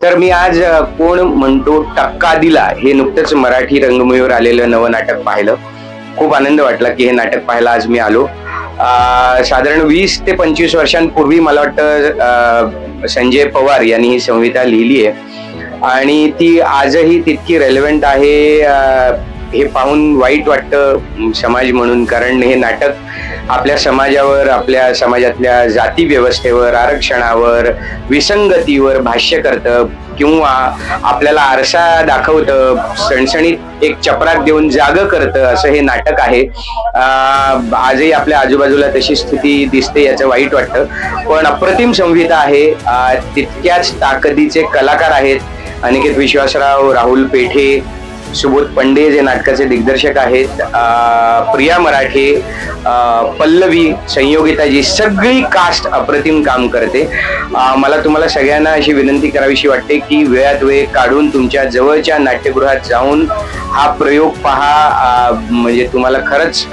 तर मी आज कोण म्हणतो टक्का दिला हे नुकतंच मराठी रंगभूमीवर आलेलं नवं नाटक पाहिलं. खूप आनंद वाटला की हे नाटक पाहायला आज मी आलो. साधारण 20 ते 25 वर्षांपूर्वी मला वाटतं संजय पवार यांनी ही संहिता लिहिली आहे आणि ती आजही तितकी रेलेव्हंट आहे हे पाहून वाईट वाटतं समाज म्हणून. कारण हे नाटक आपल्या समाजावर, आपल्या समाजातल्या जाती व्यवस्थेवर, आरक्षणावर, विसंगतीवर भाष्य करतं किंवा आपल्याला आरसा दाखवतं, सणसणीत एक चपराक देऊन जाग करतं असं हे नाटक आहे. आजही आपल्या आजूबाजूला तशी स्थिती दिसते, याचं वाईट वाटतं. पण अप्रतिम संहिता आहे. तितक्याच ताकदीचे कलाकार आहेत. अनिकेत विश्वासराव, राहुल पेठे, सुबोध पंडे जे नाटकाचे दिग्दर्शक आहेत, प्रिया मराठे, पल्लवी, संयोगिताजी, सगळी कास्ट अप्रतिम काम करते. मला तुम्हाला सगळ्यांना अशी विनंती करावीशी वाटते की वेळात वेळ काढून तुमच्या जवळच्या नाट्यगृहात जाऊन हा प्रयोग पहा. म्हणजे तुम्हाला खरंच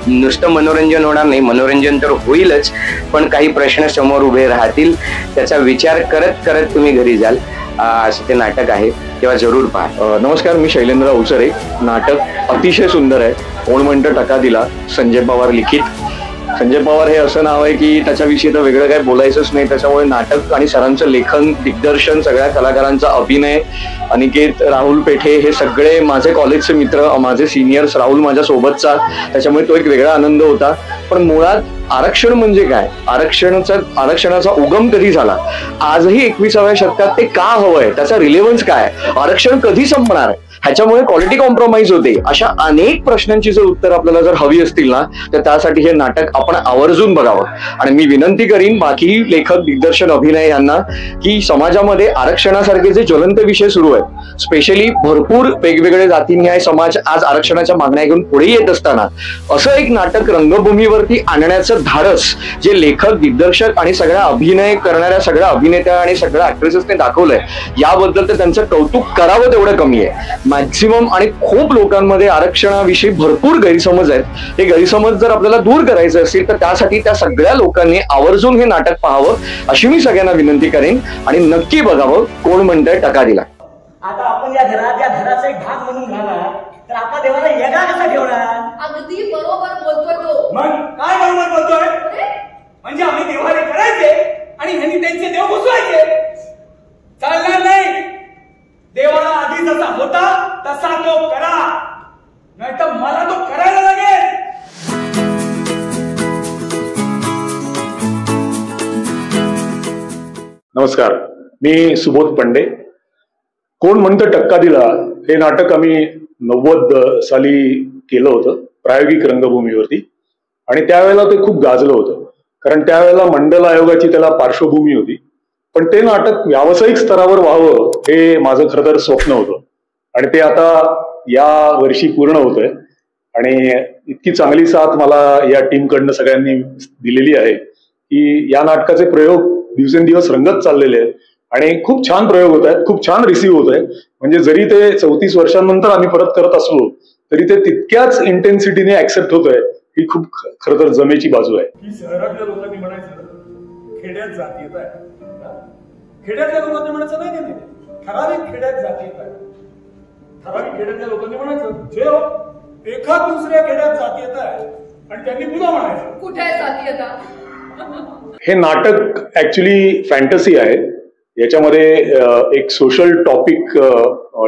नुसतं मनोरंजन होणार नाही, मनोरंजन तर होईलच, पण काही प्रश्न समोर उभे राहतील. त्याचा विचार करत करत तुम्ही घरी जाल. असं ते नाटक आहे, तेव्हा जरूर पहा. नमस्कार, मी शैलेंद्र अवचरे. नाटक अतिशय सुंदर आहे. कोण म्हणतं टका दिला, संजय पवार लिखित. संजय पवार हे असं नाव आहे की त्याच्याविषयी तर वेगळं काही बोलायचंच नाही. त्याच्यामुळे नाटक आणि सरांचं लेखन, दिग्दर्शन, सगळ्या कलाकारांचा अभिनय, अनिकेत, राहुल पेठे हे सगळे माझे कॉलेजचे मित्र, माझे सिनियर्स. राहुल माझ्या सोबतचा, त्याच्यामुळे तो एक वेगळा आनंद होता. पण मुळात आरक्षण म्हणजे काय, आरक्षणाचा उगम कधी झाला, आजही 21व्या शतकात ते का हवंय, त्याचा रिलेव्हन्स काय, आरक्षण कधी संपणार आहे, ह्याच्यामुळे क्वालिटी कॉम्प्रोमाइज होते, अशा अनेक प्रश्नांची जर उत्तर आपल्याला जर हवी असतील ना, तर त्यासाठी हे नाटक आपण आवर्जून बघावं. आणि मी विनंती करीन बाकी लेखक, दिग्दर्शन, अभिनय यांना की समाजामध्ये आरक्षणासारखे जे ज्वलंत विषय सुरू आहेत, स्पेशली भरपूर वेगवेगळे जातीन्याय समाज आज आरक्षणाच्या मागण्या घेऊन पुढे येत असताना असं एक नाटक रंगभूमीवरती आणण्याचं धाडस जे लेखक, दिग्दर्शक आणि सगळ्या अभिनय करणाऱ्या सगळ्या अभिनेत्या आणि सगळ्या ऍक्ट्रेसेसने दाखवलंय, याबद्दल तर त्यांचं कौतुक करावं तेवढं कमी आहे. मॅक्झिमम आणि खूप लोकांमध्ये आरक्षणाविषयी भरपूर गैरसमज आहेत. हे गैरसमज जर आपल्याला दूर करायचे असतील तर त्यासाठी त्या सगळ्या लोकांनी आवर्जून हे नाटक पाहावं अशी मी सगळ्यांना विनंती करेन. आणि नक्की बघावं कोण म्हणतंय टका दिला. आता आपण या घराचा एक भाग म्हणून राहणार तर आपण देवाला येगा कसा ठेवणार? अगदी बरोबर बोलतोय तो. मग काय बरोबर बोलतोय? म्हणजे आम्ही देवाला करायचे आणि ह्यांनी त्यांचे देव बसवायचे. चालणार नाही. देवाला आधी जसा होता तसा तो करा, नाहीतर मला तो करायला लागेल. नमस्कार, मी सुबोध पंडे. कोण म्हणतं टक्का दिला हे नाटक आम्ही 90 साली केलं होतं प्रायोगिक रंगभूमीवरती. आणि त्यावेळेला ते खूप गाजलं होतं, कारण त्यावेळेला मंडल आयोगाची त्याला पार्श्वभूमी होती. पण ते नाटक व्यावसायिक स्तरावर व्हावं हे माझं खरं तर स्वप्न होतं आणि ते आता या वर्षी पूर्ण होतंय. आणि इतकी चांगली साथ मला या टीमकडनं सगळ्यांनी दिलेली आहे की या नाटकाचे प्रयोग दिवसेंदिवस रंगत चाललेले आहेत आणि खूप छान प्रयोग होत आहेत, खूप छान रिसीव्ह होत आहे. म्हणजे जरी ते 34 वर्षांनंतर आम्ही परत करत असलो तरी ते तितक्याच इंटेन्सिटीने ऍक्सेप्ट होत आहे. ही खूप खरं तर जमेची बाजू आहे. शहरातल्या लोकांनी म्हणायचं खेड्यात जाती येत आहे, खेड्यातल्या लोकांनी म्हणायचं नाही नाही ठराविक खेड्यात जाती येत आहे. ठराविक खेड्यातल्या लोकांनी म्हणायचं जे एखाद दुसऱ्या खेड्यात जाती येत आहे आणि त्यांनी पुन्हा म्हणायचं कुठे जाती येता. हे नाटक ऍक्च्युली फॅन्टसी आहे. याच्यामध्ये एक सोशल टॉपिक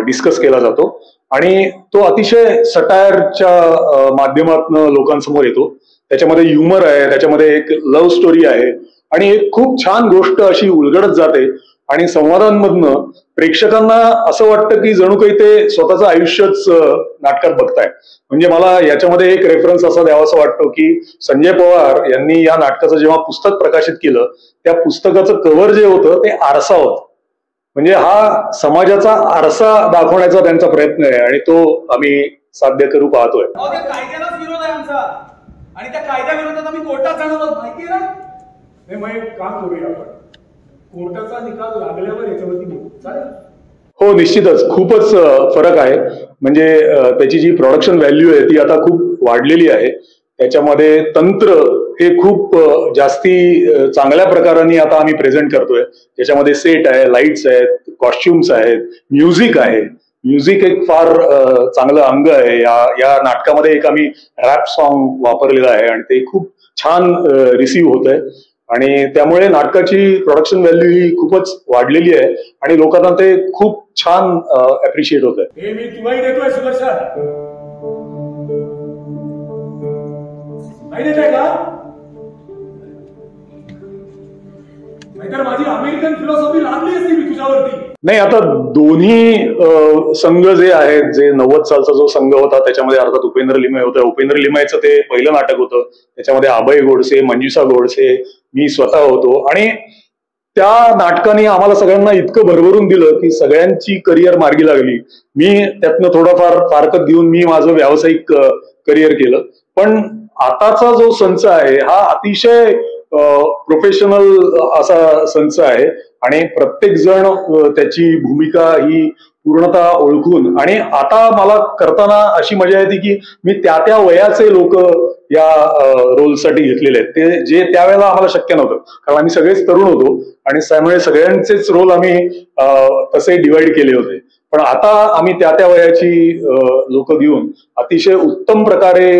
डिस्कस केला जातो आणि तो अतिशय सटायरच्या माध्यमातून लोकांसमोर येतो. त्याच्यामध्ये ह्युमर आहे, त्याच्यामध्ये एक लव्ह स्टोरी आहे आणि एक खूप छान गोष्ट अशी उलगडत जाते आणि संवादांमधनं प्रेक्षकांना असं वाटतं की जणू काही ते स्वतःचं आयुष्यच नाटकात बघताय. म्हणजे मला याच्यामध्ये एक रेफरन्स असा द्यावासा वाटतो की संजय पवार यांनी या नाटकाचं जेव्हा पुस्तक प्रकाशित केलं त्या पुस्तकाचं कव्हर जे होतं ते आरसा होतं. म्हणजे हा समाजाचा आरसा दाखवण्याचा त्यांचा प्रयत्न आहे आणि तो आम्ही साध्य करू पाहतोय. कायद्यालाच विरोध आहे आमचा आणि त्या कायद्या विरोधात आम्ही कोर्टात जाणार आहोत, माहिती आहे ना? मग एक काम करूया आपण, कोर्टाचा निकाल लागल्यावर याच्यावरती बोलू, चालेल? हो, निश्चितच खूपच फरक आहे. म्हणजे त्याची जी प्रोडक्शन व्हॅल्यू आहे ती आता खूप वाढलेली आहे. त्याच्यामध्ये तंत्र हे खूप जास्ती चांगल्या प्रकाराने आता आम्ही प्रेझेंट करतोय. त्याच्यामध्ये सेट आहे, लाईट्स आहेत, कॉस्ट्युम्स आहेत, म्युझिक आहे. म्युझिक एक फार चांगलं अंग आहे. या नाटकामध्ये एक आम्ही रॅप सॉन्ग वापरलेलं आहे आणि ते खूप छान रिसीव्ह होत आहे आणि त्यामुळे नाटकाची प्रोडक्शन व्हॅल्यू ही खूपच वाढलेली आहे आणि लोकांना ते खूप छान अप्रिशिएट होत आहे. हे मी तुलाही देतोय सुदर्शन, नाही देत आहे का? नाहीतर माझी अमेरिकन फिलॉसॉफी लादली असती मी तुझ्यावरती. नाही, आता दोन्ही संघ जे आहेत, जे 90 सालचा जो संघ होता त्याच्यामध्ये अर्थात उपेंद्र लिमये होतं. उपेंद्र लिमयेचं ते पहिलं नाटक होतं. त्याच्यामध्ये अभय गोडसे, मंजुषा गोडसे, मी स्वतः होतो आणि त्या नाटकाने आम्हाला सगळ्यांना इतकं भरभरून दिलं की सगळ्यांची करिअर मार्गी लागली. मी त्यातनं थोडाफार फारकत घेऊन मी माझं व्यावसायिक करिअर केलं. पण आताचा जो संच आहे हा अतिशय प्रोफेशनल असा संच आहे आणि प्रत्येक जण त्याची भूमिका ही पूर्णतः ओळखून आणि आता मला करताना अशी मजा येते की मी त्या वयाचे लोक या रोलसाठी घेतलेले आहेत. ते जे त्यावेळेला आम्हाला शक्य नव्हतं, कारण आम्ही सगळेच तरुण होतो आणि त्यामुळे सगळ्यांचेच रोल आम्ही तसे डिवाइड केले होते. पण आता आम्ही त्या वयाची लोक देऊन अतिशय उत्तम प्रकारे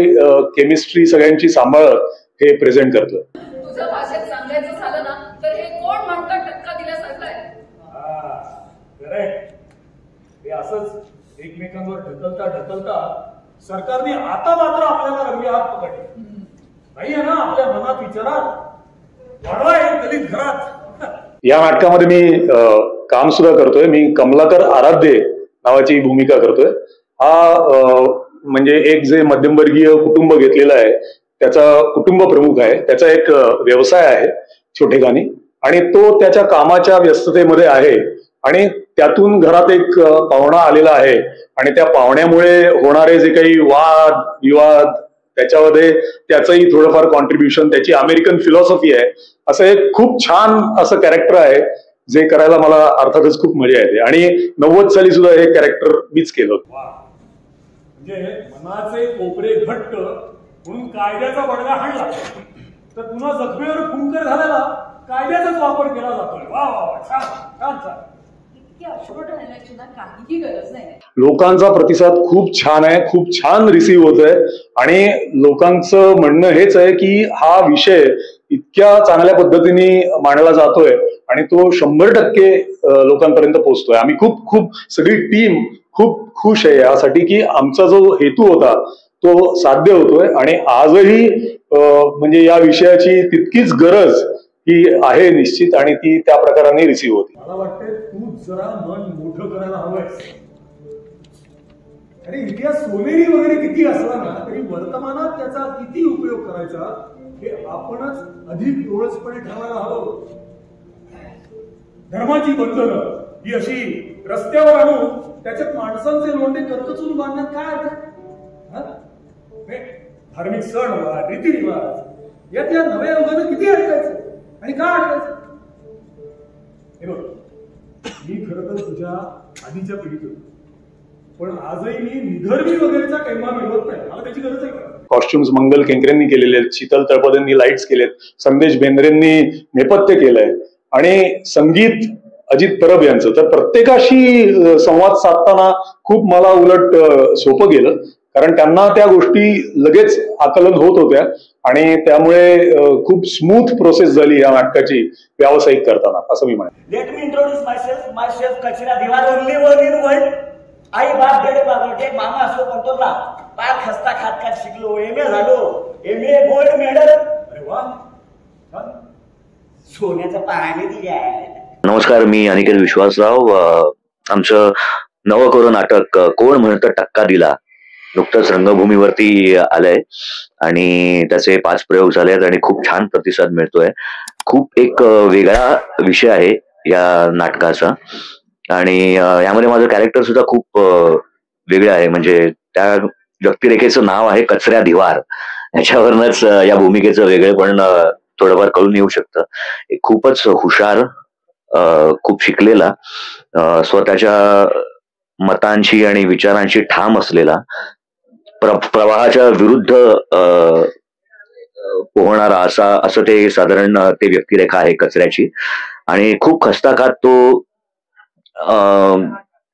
केमिस्ट्री सगळ्यांची सांभाळत हे प्रेझेंट करतोय. तुझ्या भाषेत सांगायचं झालं ना तर हे कोण म्हणतं टक्का दिल्यासारखं आहे. करेक्ट. हे असंच एकमेकांवर ढकलता सरकारने आता मात्र आपल्याला रंगे हात पकडले. नाहीये ना आपल्या मनात विचारात वाढवाय दलित घरात. या नाटकामध्ये मी काम सुद्धा करतोय. मी कमलाकर आराध्य नावाची भूमिका करतोय. हा म्हणजे एक जे मध्यमवर्गीय कुटुंब घेतलेलं आहे त्याचा कुटुंब प्रमुख आहे. त्याचा एक व्यवसाय आहे छोटेखानी आणि तो त्याच्या कामाच्या व्यस्ततेमध्ये आहे आणि त्यातून घरात एक पाहुणा आलेला आहे आणि त्या पाहुण्यामुळे होणारे जे काही वाद विवाद त्याच्यामध्ये त्याचंही थोडंफार कॉन्ट्रीब्युशन, त्याची अमेरिकन फिलॉसॉफी आहे. असं एक खूप छान असं कॅरेक्टर आहे जे करायला मला अर्थातच खूप मजा येते आणि 90 साली सुद्धा हे कॅरेक्टर मीच केलं होतं. म्हणजे मनाचे कोपरे घट्ट म्हणून कायद्याचा बडगा हाणला तर पुन्हा जखमेवर फुंकर झालेला कायद्याचाच वापर केला जातोय. वा वा वा, छान छान छान. इतकी अश्रुट राहण्याची ना काहीही गरज नाही. लोकांचा प्रतिसाद खूप छान आहे, खूप छान रिसीव्ह होत आहे आणि लोकांचं म्हणणं हेच आहे की हा विषय इतक्या चांगल्या पद्धतीने मांडला जातोय आणि तो 100% लोकांपर्यंत पोहोचतोय. आम्ही खूप सगळी टीम खूप खुश आहे यासाठी की आमचा जो हेतू होता तो साध्य होतोय आणि आजही म्हणजे या विषयाची तितकीच गरज ही आहे निश्चित आणि ती त्या प्रकाराने रिसीव्ह होती. मला वाटतंय तू जरा मन मोठं करायला हवंय. अरे इतिहास सोनेरी वगैरे किती असला ना तरी वर्तमानात त्याचा किती उपयोग करायचा हे आपणच अधिक डोळसपणे ठरवायला हवं. धर्माची बंधनं ही अशी रस्त्यावर आणून त्याच्यात माणसांचे लोंढे कर्कचून बांधण्यात काय अर्थ? धार्मिक सण रीतिरिवाज यात या नव्या युगानं किती अडकायचं आणि का अडकायचं? हे बघ, मी खरं तर तुझ्या आधीच्या पिढीत होतो पण आजही मी निधर्मी वगैरेचा कैमा मिळवत नाही. मला त्याची गरज आहे का? कॉस्ट्युम्स मंगल केंकरेंनी केलेले आहेत, शीतल तळपदेंनी लाईट्स केलेत, संदेश बेंद्रेंनी नेपथ्य केलंय आणि संगीत अजित परब यांचं. तर प्रत्येकाशी संवाद साधताना खूप मला उलट सोपं गेलं कारण त्यांना त्या गोष्टी लगेच आकलन होत होत्या आणि त्यामुळे खूप स्मूथ प्रोसेस झाली या नाटकाची व्यावसायिक करताना असं मी म्हणेन. लेट मी इंट्रोड्यूस मायसेल्फ कचरा दिवार ओनली वन इन वर्ल्ड. आई बाप डेड पागोटे मामा असो म्हणतो ना पार खस्ता खात शिकलो, एमए झालो, एमए गोल्ड मेडल. अरे वा, सोन्याचं पाणी दिले. नमस्कार, मी अनिकेत विश्वासराव. आमचं नवकोर नाटक कोण म्हणतं टक्का दिला नुकतंच रंगभूमीवरती आलंय आणि त्याचे 5 प्रयोग झालेत आणि खूप छान प्रतिसाद मिळतोय. खूप एक वेगळा विषय आहे या नाटकाचा आणि यामध्ये माझं कॅरेक्टर सुद्धा खूप वेगळं आहे. म्हणजे त्या व्यक्तिरेखेचं नाव आहे कचऱ्या दिवार. याच्यावरनच या भूमिकेचं वेगळेपण थोडंफार कळून येऊ शकतं. खूपच हुशार, खूप शिकलेला, स्वतःच्या मतांशी आणि विचारांशी ठाम असलेला, प्रवाहाच्या विरुद्ध पोहणारा असं ते साधारण ते व्यक्तिरेखा आहे कचऱ्याची. आणि खूप खस्ताखात तो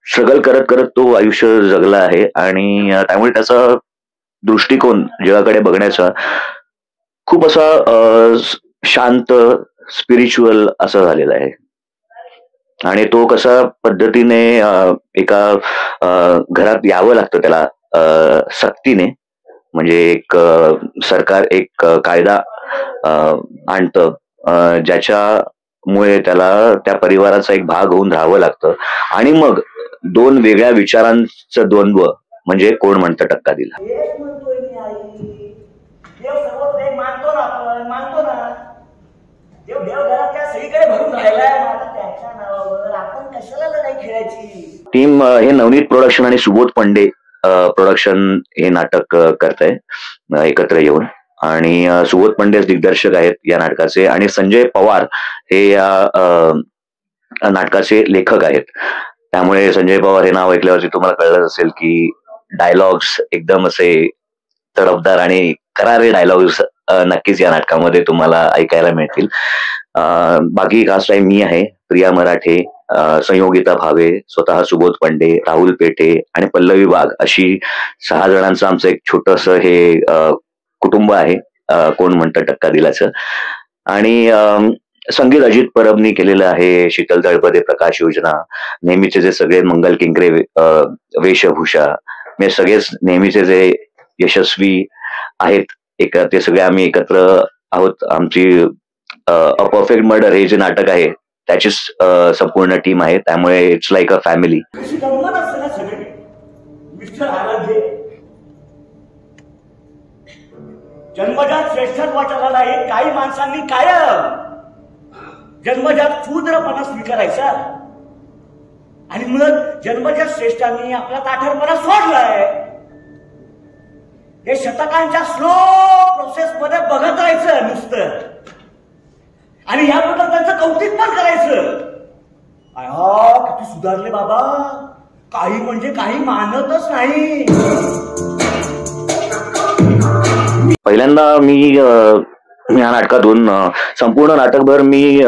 स्ट्रगल करत करत तो आयुष्य जगला आहे. आणि त्यामुळे त्याचा दृष्टिकोन जगाकडे बघण्याचा खूप असा शांत, स्पिरिच्युअल असा झालेला आहे. आणि तो कसा पद्धतीने एका घरात यावं लागतं त्याला सक्तीने, म्हणजे एक सरकार एक कायदा आणतं ज्याच्यामुळे त्याला त्या परिवाराचा एक भाग होऊन राहावं लागतं. आणि मग दोन वेगळ्या विचारांचं द्वंद्व म्हणजे कोण म्हणतं टक्का दिला. हेच म्हणतोय मी आई. देव सर्वत्र एक मानतो ना, आपण मानतो ना. देव घरात त्या सगळीकडे भरून राहिलाय, माझा त्याच्या नावावर आपण कशाला लढाई खेळायची. टीम हे नवनीत प्रोडक्शन आणि सुबोध पंडे प्रोडक्शन हे नाटक करतंय एकत्र येऊन. आणि सुबोध पंडे दिग्दर्शक आहेत या नाटकाचे, आणि संजय पवार हे या नाटकाचे लेखक आहेत. त्यामुळे संजय पवार हे नाव ऐकल्यावरती तुम्हाला कळलं असेल की डायलॉग्स एकदम असे तडफदार आणि करारे डायलॉग्स नक्कीच या नाटकामध्ये तुम्हाला ऐकायला मिळतील. बाकी कास्ट टाइम मी आहे, प्रिया मराठे, संयोगिता भावे, स्वतः सुबोध पंडे, राहुल पेठे आणि पल्लवी वाघ अशी 6 जणांचं आमचं एक छोटस हे कुटुंब आहे कोण म्हणतं टक्का दिलाचं. आणि संगीत अजित परबनी केलेलं आहे. शीतल तळपदे, प्रकाश योजना, नेहमीचे जे सगळे मंगल किंकरे वेशभूषा, म्हणजे सगळेच नेहमीचे जे यशस्वी आहेत ते सगळे आम्ही एकत्र आहोत. आमची अ परफेक्ट मर्डर हे जे नाटक आहे त्याचीच संपूर्ण टीम आहे. त्यामुळे इट्स लाईक अ फॅमिली. कशी गंमत असते ना सगळे. मिस्टर आराध्य जन्मजात श्रेष्ठत्वाचा लढा आहे. काही माणसांनी कायम जन्मजात शूद्रपणा स्वीकारायचा, आणि मग जन्मजात श्रेष्ठांनी आपला ताठरपणा सोडलाय. हे शतकांच्या स्लो प्रोसेस मध्ये बघत राहायचं नुसतं, आणि याबद्दल त्यांचं कौतुक पण करायचं. किती सुधारले बाबा, काही म्हणजे काही मानतच नाही. पहिल्यांदा मी या नाटकातून संपूर्ण नाटकभर मी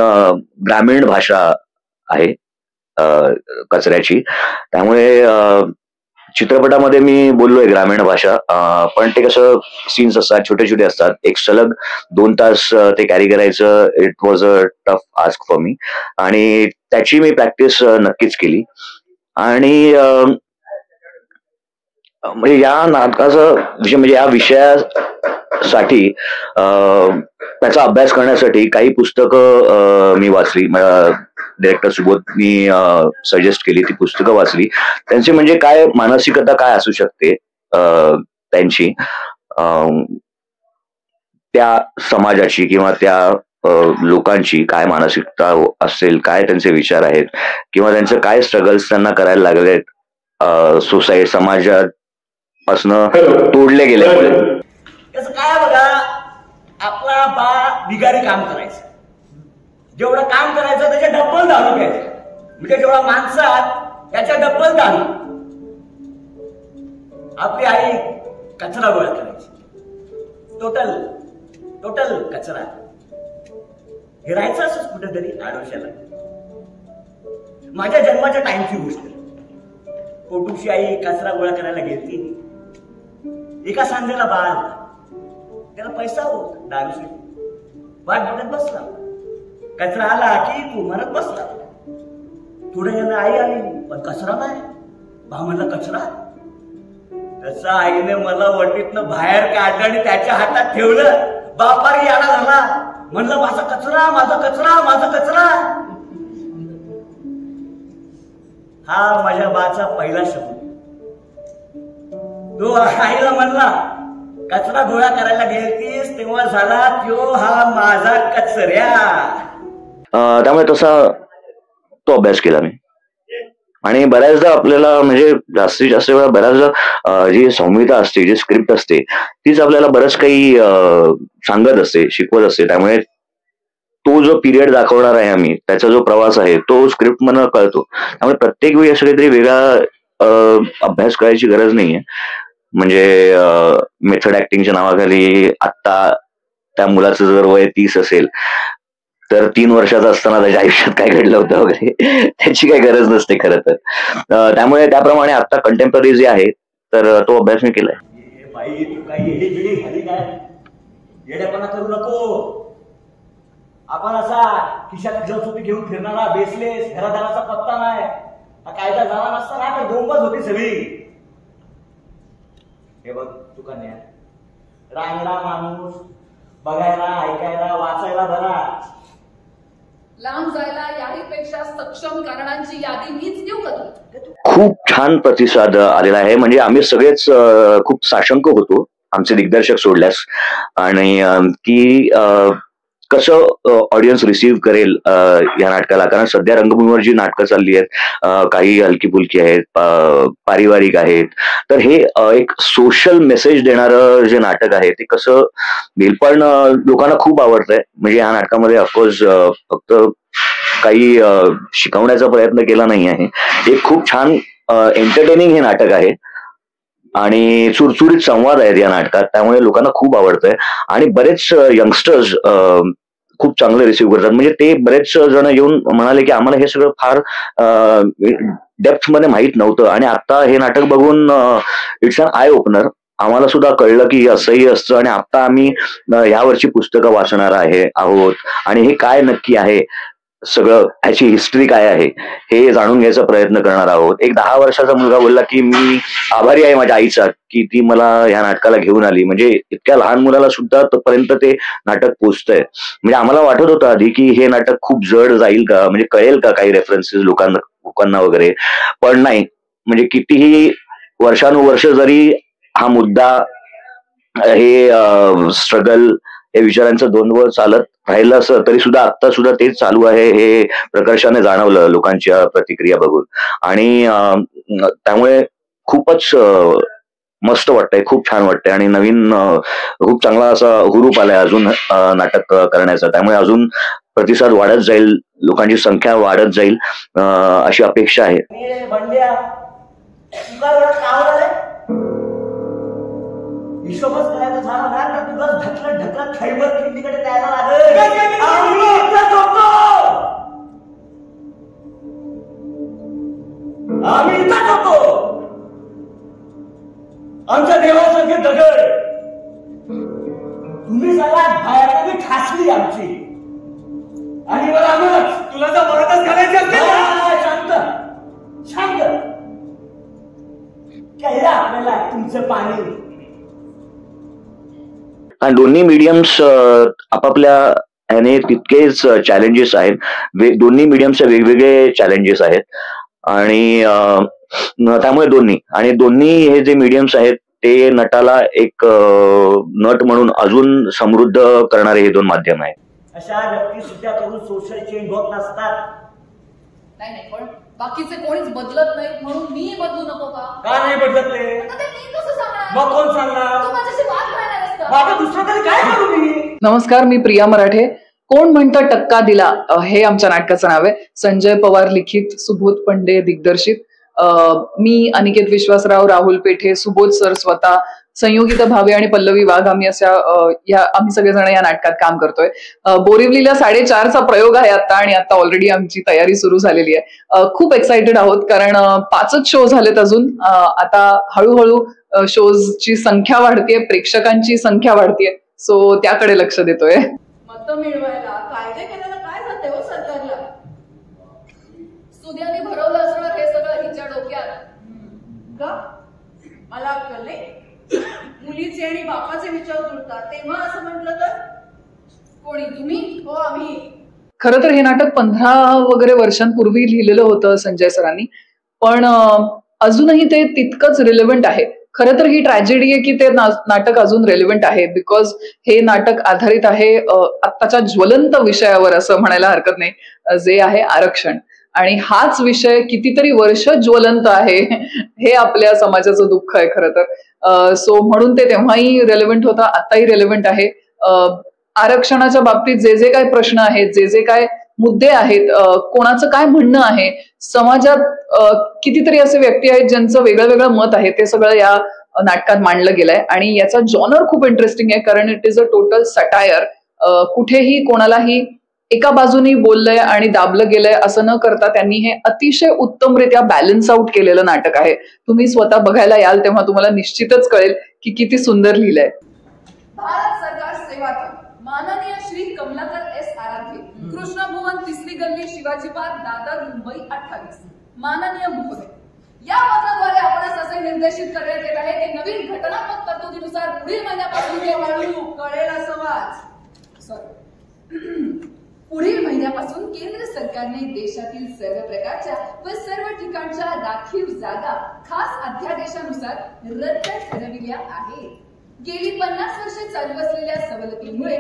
ग्रामीण भाषा आहे कचऱ्याची. त्यामुळे चित्रपटामध्ये मी बोललोय ग्रामीण भाषा, पण ते कसं सीन्स असतात, छोटे छोटे असतात, एक सलग 2 तास ते कॅरी करायचं. It was a tough ask for me, आणि त्याची मी प्रॅक्टिस नक्कीच केली. आणि म्हणजे या नाटकाचा विषय म्हणजे या विषयासाठी त्याचा अभ्यास करण्यासाठी काही पुस्तकं मी वाचली. डायरेक्टर सुबोधनी सजेस्ट केली ती पुस्तकं वाचली. त्यांची म्हणजे काय मानसिकता काय असू शकते त्यांची, त्या समाजाची किंवा त्या लोकांची काय मानसिकता असेल, काय त्यांचे विचार आहेत, किंवा त्यांचे काय स्ट्रगल्स त्यांना करायला लागलेत सोसायटी समाजापासनं तोडले गेल्यामुळे. त्याचं काय बघा, आपला बा बिगारी काम करायचं, जेवढं काम करायचं त्याच्या डब्बल दारू घ्यायचं, म्हणजे जेवढा माणसात त्याच्या डब्बल दारू. आपली आई कचरा गोळा करायची, टोटल कचरा. हे राहायचं असंच कुठेतरी आडोशाला. माझ्या जन्माच्या टाइमची गोष्ट. पोटूची आई कचरा गोळा करायला गेली. एका सांजेला बाळ, त्याला पैसा होता दारूसाठी, वाट बघत बसला. कचरा आला की तू म्हणत बसला. थोड्या वेळानं आई आली, पण कचरा नाही. बा म्हणला कचरा. तसा आईने मला वटीतनं बाहेर काढलं आणि त्याच्या हातात ठेवलं. बापारी याला झाला, म्हणलं माझा कचरा, माझा कचरा, माझा कचरा. हा माझ्या बाचा पहिला शब्द. तो आईला म्हणला कचरा गोळा करायला गेलतीस तेव्हा झाला त्यो हा माझा कचऱ्या. त्यामुळे तसा तो अभ्यास केला मी. आणि बऱ्याचदा आपल्याला म्हणजे जास्तीत जास्त वेळा बऱ्याचदा जी संहिता असते, जी स्क्रिप्ट असते, तीच आपल्याला बरंच काही सांगत असते, शिकवत असते. त्यामुळे तो जो पिरियड दाखवणार आहे आम्ही, त्याचा जो प्रवास आहे तो स्क्रिप्ट मला कळतो. त्यामुळे प्रत्येक वेळी असं काहीतरी वेगळा अभ्यास करायची गरज नाहीये. म्हणजे मेथड ऍक्टिंगच्या नावाखाली आत्ता त्या मुलाचं जर वय 30 असेल तर 3 वर्षाचा असताना त्याच्या आयुष्यात काय घडलं होतं वगैरे त्याची काही गरज नसते खरं तर. त्यामुळे त्याप्रमाणे आता कंटेम्पररी जे आहे तर तो अभ्यास मी केलाय. बाई तू काही येडी बिडी झाली काय? येडेपणा करू नको. आपण असा खिशात जलसोपी घेऊन फिरणारा बेसलेस घरादाराचा पत्ता नाही. हा कायदा झाला नसता ना तर बोंबच होती सगळी. हे बघ तुकान्या, रांगडा माणूस बघायला ऐकायला वाचायला बरा, लांब जायला याहीपेक्षा सक्षम कारणांची यादी मीच देऊ का? खूप छान प्रतिसाद आलेला आहे. म्हणजे आम्ही सगळेच खूप साशंक होतो आमचे दिग्दर्शक सोडल्यास, आणि की कसं ऑडियन्स रिसीव्ह करेल या नाटकाला. कारण सध्या रंगभूमीवर जी नाटकं चालली आहेत काही हलकी फुलकी आहेत, पारिवारिक आहेत, तर हे एक सोशल मेसेज देणारं जे नाटक आहे ते कसं देईल. पण लोकांना खूप आवडतंय. म्हणजे या नाटकामध्ये ऑफकोर्स फक्त काही शिकवण्याचा प्रयत्न केला नाही आहे. एक खूप छान एंटरटेनिंग हे नाटक आहे आणि सुरसुरीत संवाद आहेत या नाटकात, त्यामुळे लोकांना खूप आवडतंय. आणि बरेच यंगस्टर्स खूप चांगले रिसीव्ह करतात. म्हणजे ते बरेच जण येऊन म्हणाले की आम्हाला हे सगळं फार डेप्थ मध्ये माहित नव्हतं आणि आता हे नाटक बघून इट्स अन आय ओपनर. आम्हाला सुद्धा कळलं की असंही असतं आणि आता आम्ही यावरची पुस्तकं वाचणार आहोत आणि हे काय नक्की आहे सगळं, ह्याची हिस्ट्री काय आहे हे जाणून घ्यायचा प्रयत्न करणार आहोत. एक 10 वर्षाचा मुलगा बोलला की मी आभारी आहे माझ्या आईचा की ती मला ह्या नाटकाला घेऊन आली. म्हणजे इतक्या लहान मुलाला सुद्धा पर्यंत ते नाटक पोचतंय. म्हणजे आम्हाला वाटत होतं आधी की हे नाटक खूप जड जाईल का, म्हणजे कळेल का काही रेफरन्सेस लोकांना वगैरे, पण नाही. म्हणजे कितीही वर्षानुवर्ष जरी हा मुद्दा, हे स्ट्रगल, हे विचारांचं द्वंद्व चालत राहिलं असं तरी सुद्धा आता सुद्धा तेच चालू आहे हे प्रकर्षाने जाणवलं लोकांच्या प्रतिक्रिया बघून. आणि त्यामुळे खूपच मस्त वाटतंय, खूप छान वाटतंय आणि नवीन खूप चांगला असा हुरूप आलाय अजून नाटक करण्याचा. त्यामुळे अजून प्रतिसाद वाढत जाईल, लोकांची संख्या वाढत जाईल अशी अपेक्षा आहे. हिशोबच करायचं झाला ना तर तुला ढकलत ढकलत खैबर खिंडीकडे द्यायला लागेल. आम्ही इथंच होतो, आम्ही इथंच होतो. आमच्या देवासारखे दगड तुम्ही सगळ्यात बाहेर ठासली आमची. आणि मला आम्हालाच तुला जर मराठच घालायचे असते ना, शांत शांत काय आपल्याला तुमचं पाणी. आणि दोन्ही मीडियम्स आपापल्या ह्याने तितकेच चॅलेंजेस आहेत. दोन्ही मीडियमचे वेगवेगळे चॅलेंजेस आहेत आणि त्यामुळे दोन्ही हे जे मीडियम्स आहेत ते नटाला एक नट म्हणून अजून समृद्ध करणारे हे 2 माध्यम आहेत. अशा व्यक्ती सुद्धा करून सोशल चेंज होत नसतात. नाही पण बाकीचे कोणीच बदलत नाही म्हणून मी बदलू नको का? का नाही बदलत ते? आता ते मी कसं सांगणार? मग कोण सांगणार? तू माझ्याशी वाद घालणार आहेस का? आता दुसरं तरी काय करू मी? नमस्कार, मी प्रिया मराठे. कोण म्हणतं टक्का दिला हे आमच्या नाटकाचं नाव आहे. संजय पवार लिखित, सुबोध पंडे दिग्दर्शित. मी अनिकेत विश्वासराव, राहुल पेठे, सुबोध सर स्वतः, संयोगिता भावे आणि पल्लवी वाघ आम्ही आम्ही सगळेजण या नाटकात काम करतोय. बोरिवलीला 4:30चा प्रयोग आहे आता आणि आता ऑलरेडी आमची तयारी सुरू झालेली आहे. खूप एक्साइटेड आहोत कारण 5च शो झालेत अजून. आता हळूहळू शोजची संख्या वाढतेय, प्रेक्षकांची संख्या वाढतेय, सो त्याकडे लक्ष देतोय. मतं मिळवायला कायदे केलेलं काय जाते हो सरकारला? सुद्याने भरवलं असणार हे सगळं हिच्या डोक्यात का? मला अक्कल नाही. मुलीचे आणि बापाचे विचार जुळतात तेव्हा असं म्हटलं तर? कोणी तुम्ही? हो आम्ही. खरं तर हे नाटक 15 वगैरे वर्षांपूर्वी लिहिलेलं होतं संजय सरांनी, पण अजूनही ते तितकंच रिलेव्हंट आहे. खरं तर ही ट्रॅजेडी आहे की ते नाटक अजून रेलिव्हंट आहे बिकॉज हे नाटक आधारित आहे आत्ताच्या ज्वलंत विषयावर असं म्हणायला हरकत नाही, जे आहे आरक्षण. आणि हाच विषय कितीतरी वर्ष ज्वलंत आहे हे आपल्या समाजाचं दुःख आहे खरं तर. सो म्हणून ते तेव्हाही रेलेव्हंट होता, आताही रेलेव्हंट आहे. आरक्षणाच्या बाबतीत जे जे काय प्रश्न आहेत, जे जे काय मुद्दे आहेत, कोणाचं काय म्हणणं आहे, समाजात कितीतरी असे व्यक्ती आहेत ज्यांचं वेगळं वेगळं मत आहे, ते सगळं या नाटकात मांडलं गेलंय आणि याचा जॉनर खूप इंटरेस्टिंग आहे कारण it is a total satire. कुठेही कोणालाही एका बाजूनी बोललंय आणि दाबलं गेलंय असं न करता त्यांनी हे अतिशय उत्तमरित्या बॅलन्स आउट केलेलं नाटक आहे. तुम्ही स्वतः बघायला याल तेव्हा तुम्हाला निश्चितच कळेल की किती सुंदर लिहिलंय. भारत सरकार सेवा माननीय श्री कमलाकर एस आराध्य, कृष्णभुवन, तिसरी गल्ली, शिवाजी पार्क, दादर, मुंबई 28. माननीय महोदय, या पत्राद्वारे आपणास असे निर्देशित करण्यात येत आहे की नवीन घटनात्मक तरतुदीनुसार पुढील महिन्यापासून कळेल असं वाच पुढील महिन्यापासून केंद्र सरकारने देशातील सर्व प्रकारच्या व सर्व ठिकाणच्या राखीव जागा खास अध्यादेशानुसार रद्द ठरविल्या आहेत. गेली 50 वर्षे चालू असलेल्या सवलतीमुळे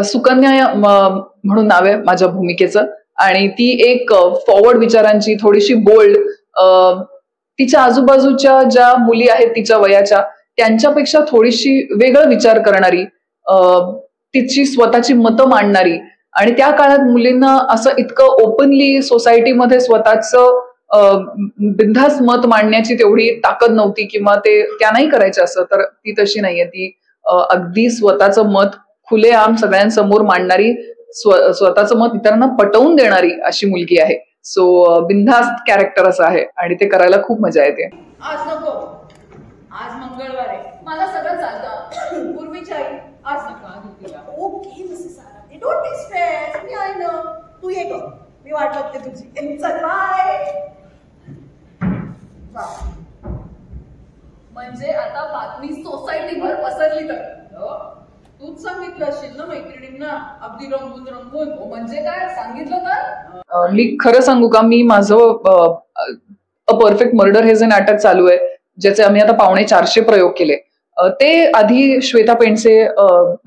सुकन्या म्हणून नाव आहे माझ्या भूमिकेचं आणि ती एक फॉरवर्ड विचारांची, थोडीशी बोल्ड, तिच्या आजूबाजूच्या ज्या मुली आहेत तिच्या वयाच्या त्यांच्यापेक्षा थोडीशी वेगळं विचार करणारी, तिची स्वतःची मतं मांडणारी आणि त्या काळात मुलींना असं इतकं ओपनली सोसायटीमध्ये स्वतःचं बिनधास्त मत मांडण्याची तेवढी ताकद नव्हती किंवा ते त्या नाही करायच्या असं, तर ती तशी नाहीये. ती अगदी स्वतःचं मत खुलेआम सगळ्यांसमोर मांडणारी, स्वतःचं मत इतरांना पटवून देणारी अशी मुलगी आहे. सो बिनधास्त कॅरेक्टर असं आहे आणि ते करायला खूप मजा येते. आज नको, आज मंगळवार आहे, मला सगळं चालतं. पूर्वीच्या आई आज नको. Okay Mrs Aaradhya, don't be stress, मी आय नो. तू ये ग, मी वाट बघते तुझी. चल बाय. म्हणजे आता बातमी सोसायटीभर पसरली तर तूच सांगितलं असेल ना मैत्रिणींना, अगदी रंगून रंगून. म्हणजे काय सांगितलं तर? मी खरं सांगू का, मी माझं अ परफेक्ट मर्डर हे जे नाटक चालू आहे ज्याचे आम्ही आता 450 प्रयोग केले, ते आधी श्वेता पेंडसे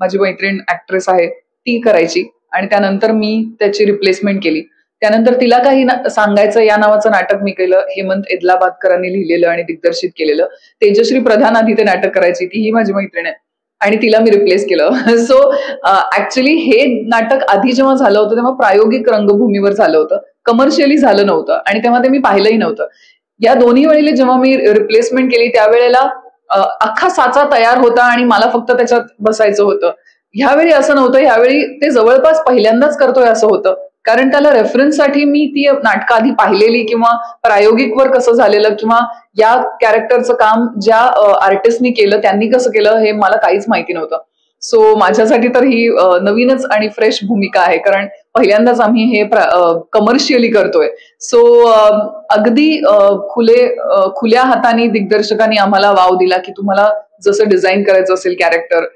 माझी मैत्रीण ऍक्ट्रेस आहे ती करायची आणि त्यानंतर मी त्याची रिप्लेसमेंट केली. त्यानंतर तिला काही सांगायचं या नावाचं नाटक मी केलं. हेमंत एदलाबादकरांनी लिहिलेलं आणि दिग्दर्शित केलेलं. तेजश्री प्रधान आधी ते नाटक करायची, तीही माझी मैत्रीण आहे आणि तिला मी रिप्लेस केलं. सो ऍक्च्युली हे नाटक आधी जेव्हा झालं होतं तेव्हा प्रायोगिक रंगभूमीवर झालं होतं, कमर्शियली झालं नव्हतं आणि तेव्हा ते मी पाहिलंही नव्हतं. या दोन्ही वेळेला जेव्हा मी रिप्लेसमेंट केली त्यावेळेला अख्खा साचा तयार होता आणि मला फक्त त्याच्यात बसायचं होतं. ह्यावेळी असं नव्हतं. ह्यावेळी ते जवळपास पहिल्यांदाच करतोय असं होतं कारण त्याला रेफरन्ससाठी मी ती नाटकं आधी पाहिलेली किंवा प्रायोगिकवर कसं झालेलं किंवा या कॅरेक्टरचं काम ज्या आर्टिस्टनी केलं त्यांनी कसं केलं हे मला काहीच माहिती नव्हतं. सो माझ्यासाठी तर ही नवीनच आणि फ्रेश भूमिका आहे कारण पहिल्यांदाच आम्ही हे कमर्शियली करतोय. सो अगदी खुल्या हाताने दिग्दर्शकांनी आम्हाला वाव दिला की तुम्हाला जसं डिझाईन करायचं असेल कॅरेक्टर,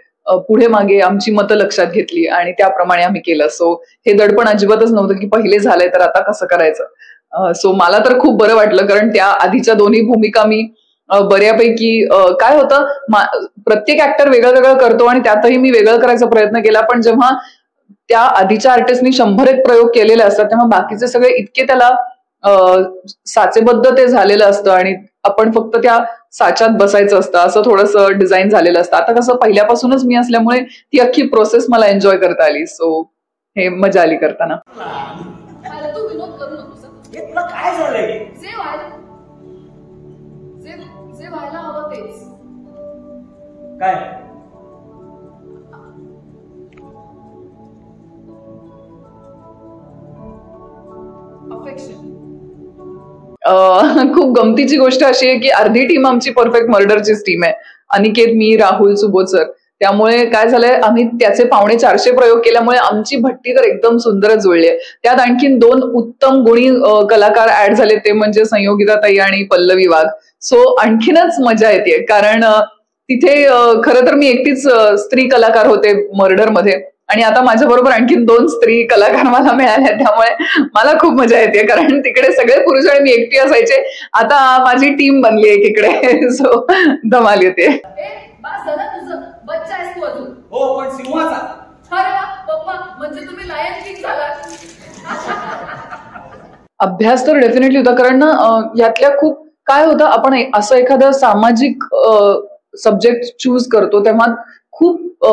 पुढे मागे आमची मतं लक्षात घेतली आणि त्याप्रमाणे आम्ही केलं. सो हे दडपण अजिबातच नव्हतं की पहिले झालंय तर आता कसं करायचं. सो मला तर खूप बरं वाटलं कारण त्या आधीच्या दोन्ही भूमिका मी बऱ्यापैकी काय होतं, प्रत्येक ऍक्टर वेगळं वेगळं करतो आणि त्यातही मी वेगळं करायचा प्रयत्न केला. पण जेव्हा त्या आधीच्या आर्टिस्टनी 100 प्रयोग केलेले असतात तेव्हा बाकीचे सगळे इतके त्याला साचेबद्ध ते झालेलं असतं आणि आपण फक्त त्या साच्यात बसायचं असतं, असं थोडंसं डिझाईन झालेलं असतं. आता कसं पहिल्यापासूनच मी असल्यामुळे ती अख्खी प्रोसेस मला एन्जॉय करता आली. सो हे मजा आली करताना. तू विनोद करू नकोस. हे तुला काय झालंय? जे व्हायला हवं तेच. काय? अफेक्शन. खूप गमतीची गोष्ट अशी आहे की अर्धी टीम आमची परफेक्ट मर्डरचीच टीम आहे. अनिकेत, मी, राहुल, सुबोध सर. त्यामुळे काय झालंय, आम्ही त्याचे 450 प्रयोग केल्यामुळे आमची भट्टी तर एकदम सुंदरच जुळली आहे. त्यात आणखीन 2 उत्तम गुणी कलाकार ऍड झाले, ते म्हणजे संयोगिता ताई आणि पल्लवी वाघ. सो आणखीनच मजा येते कारण तिथे खरं तर मी एकटीच स्त्री कलाकार होते मर्डर मध्ये आणि आता माझ्या बरोबर आणखीन 2 स्त्री कलाकार मला मिळाल्या. त्यामुळे मला खूप मजा येते कारण तिकडे सगळे पुरुष आणि मी एकटी असायचे, आता माझी टीम बनली एकीकडे. सो धमाल येते. बच्चा आहेस तू अजून? हो, पण सिंहाचा. अरे वा पप्पा, म्हणजे तुम्ही लायन किंग झालात. अभ्यास तर डेफिनेटली होता कारण ना यातल्या खूप काय होतं, आपण असं एखादं सामाजिक सब्जेक्ट चूज करतो तेव्हा खूप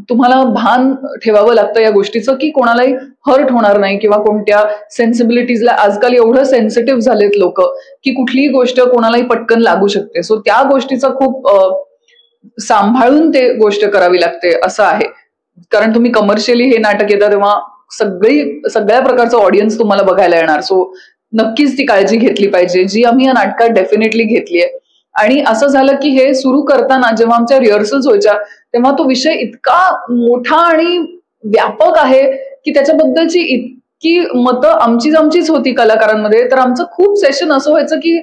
तुम्हाला भान ठेवावं लागतं या गोष्टीचं की कोणालाही हर्ट होणार नाही किंवा कोणत्या सेन्सिबिलिटीजला. आजकाल एवढं सेन्सिटिव्ह झालेत लोक की कुठलीही गोष्ट कोणालाही पटकन लागू शकते. सो त्या गोष्टीचा खूप सांभाळून ते गोष्ट करावी लागते असं आहे. कारण तुम्ही कमर्शियली हे नाटक येतं तेव्हा सगळ्या प्रकारचं ऑडियन्स तुम्हाला बघायला येणार. सो नक्कीच ती काळजी घेतली पाहिजे, जी आम्ही या नाटकात डेफिनेटली घेतली आहे. आणि असं झालं की हे सुरू करताना जेव्हा आमच्या रिहर्सल्स व्हायच्या तेव्हा तो विषय इतका मोठा आणि व्यापक आहे की त्याच्याबद्दलची इतकी मतं आमचीच होती कलाकारांमध्ये. तर आमचं खूप सेशन असं व्हायचं की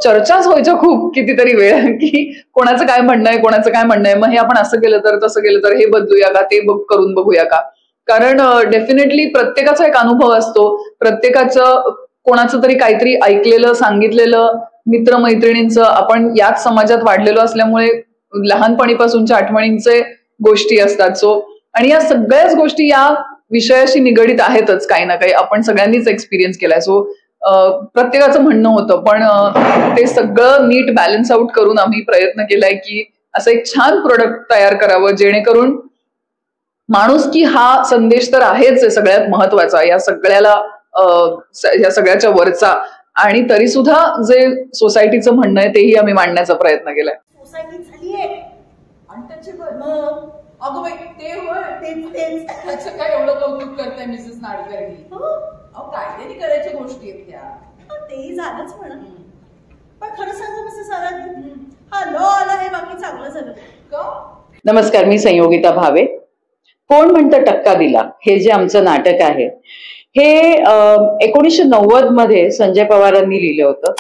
चर्चाच व्हायच्या खूप कितीतरी वेळ की कोणाचं काय म्हणणं आहे, कोणाचं काय म्हणणं आहे, मग हे आपण असं केलं तर, तसं केलं तर, हे बदलूया का, ते करून बघूया का. कारण डेफिनेटली प्रत्येकाचा एक अनुभव असतो, प्रत्येकाचं कोणाचं तरी काहीतरी ऐकलेलं, सांगितलेलं, मित्रमैत्रिणींचं, आपण याच समाजात वाढलेलो असल्यामुळे लहानपणीपासूनच्या आठवणींचे गोष्टी असतात. सो आणि या सगळ्याच गोष्टी या विषयाशी निगडीत आहेतच काही ना काही, आपण सगळ्यांनीच एक्सपिरियन्स केलाय. सो प्रत्येकाचं म्हणणं होतं, पण ते सगळं नीट बॅलन्स आउट करून आम्ही प्रयत्न केलाय की असं एक छान प्रोडक्ट तयार करावं जेणेकरून माणुसकी हा संदेश तर आहेच सगळ्यात महत्वाचा या सगळ्याच्या वरचा, आणि तरी सुद्धा जे सोसायटीचं म्हणणं आहे तेही आम्ही मांडण्याचा प्रयत्न केलाय. सोसायटी झालीये अनटचेबल. अगं बाई ते होय, तेच त्याचं काय एवढं कौतुक करताय मिसेस नाडकर्णी? कायद्याने करायच्या गोष्टी आहेत त्या. तेही झालंच म्हणा. पण खरं सांगू मिसेस आराध्य, हा लॉ आला हे बाकी चांगलं झालं का? नमस्कार, मी संयोगिता भावे. कोण म्हणतं टक्का दिला हे जे आमचं नाटक आहे हे 1990 मध्ये संजय पवारांनी लिहिलं होतं.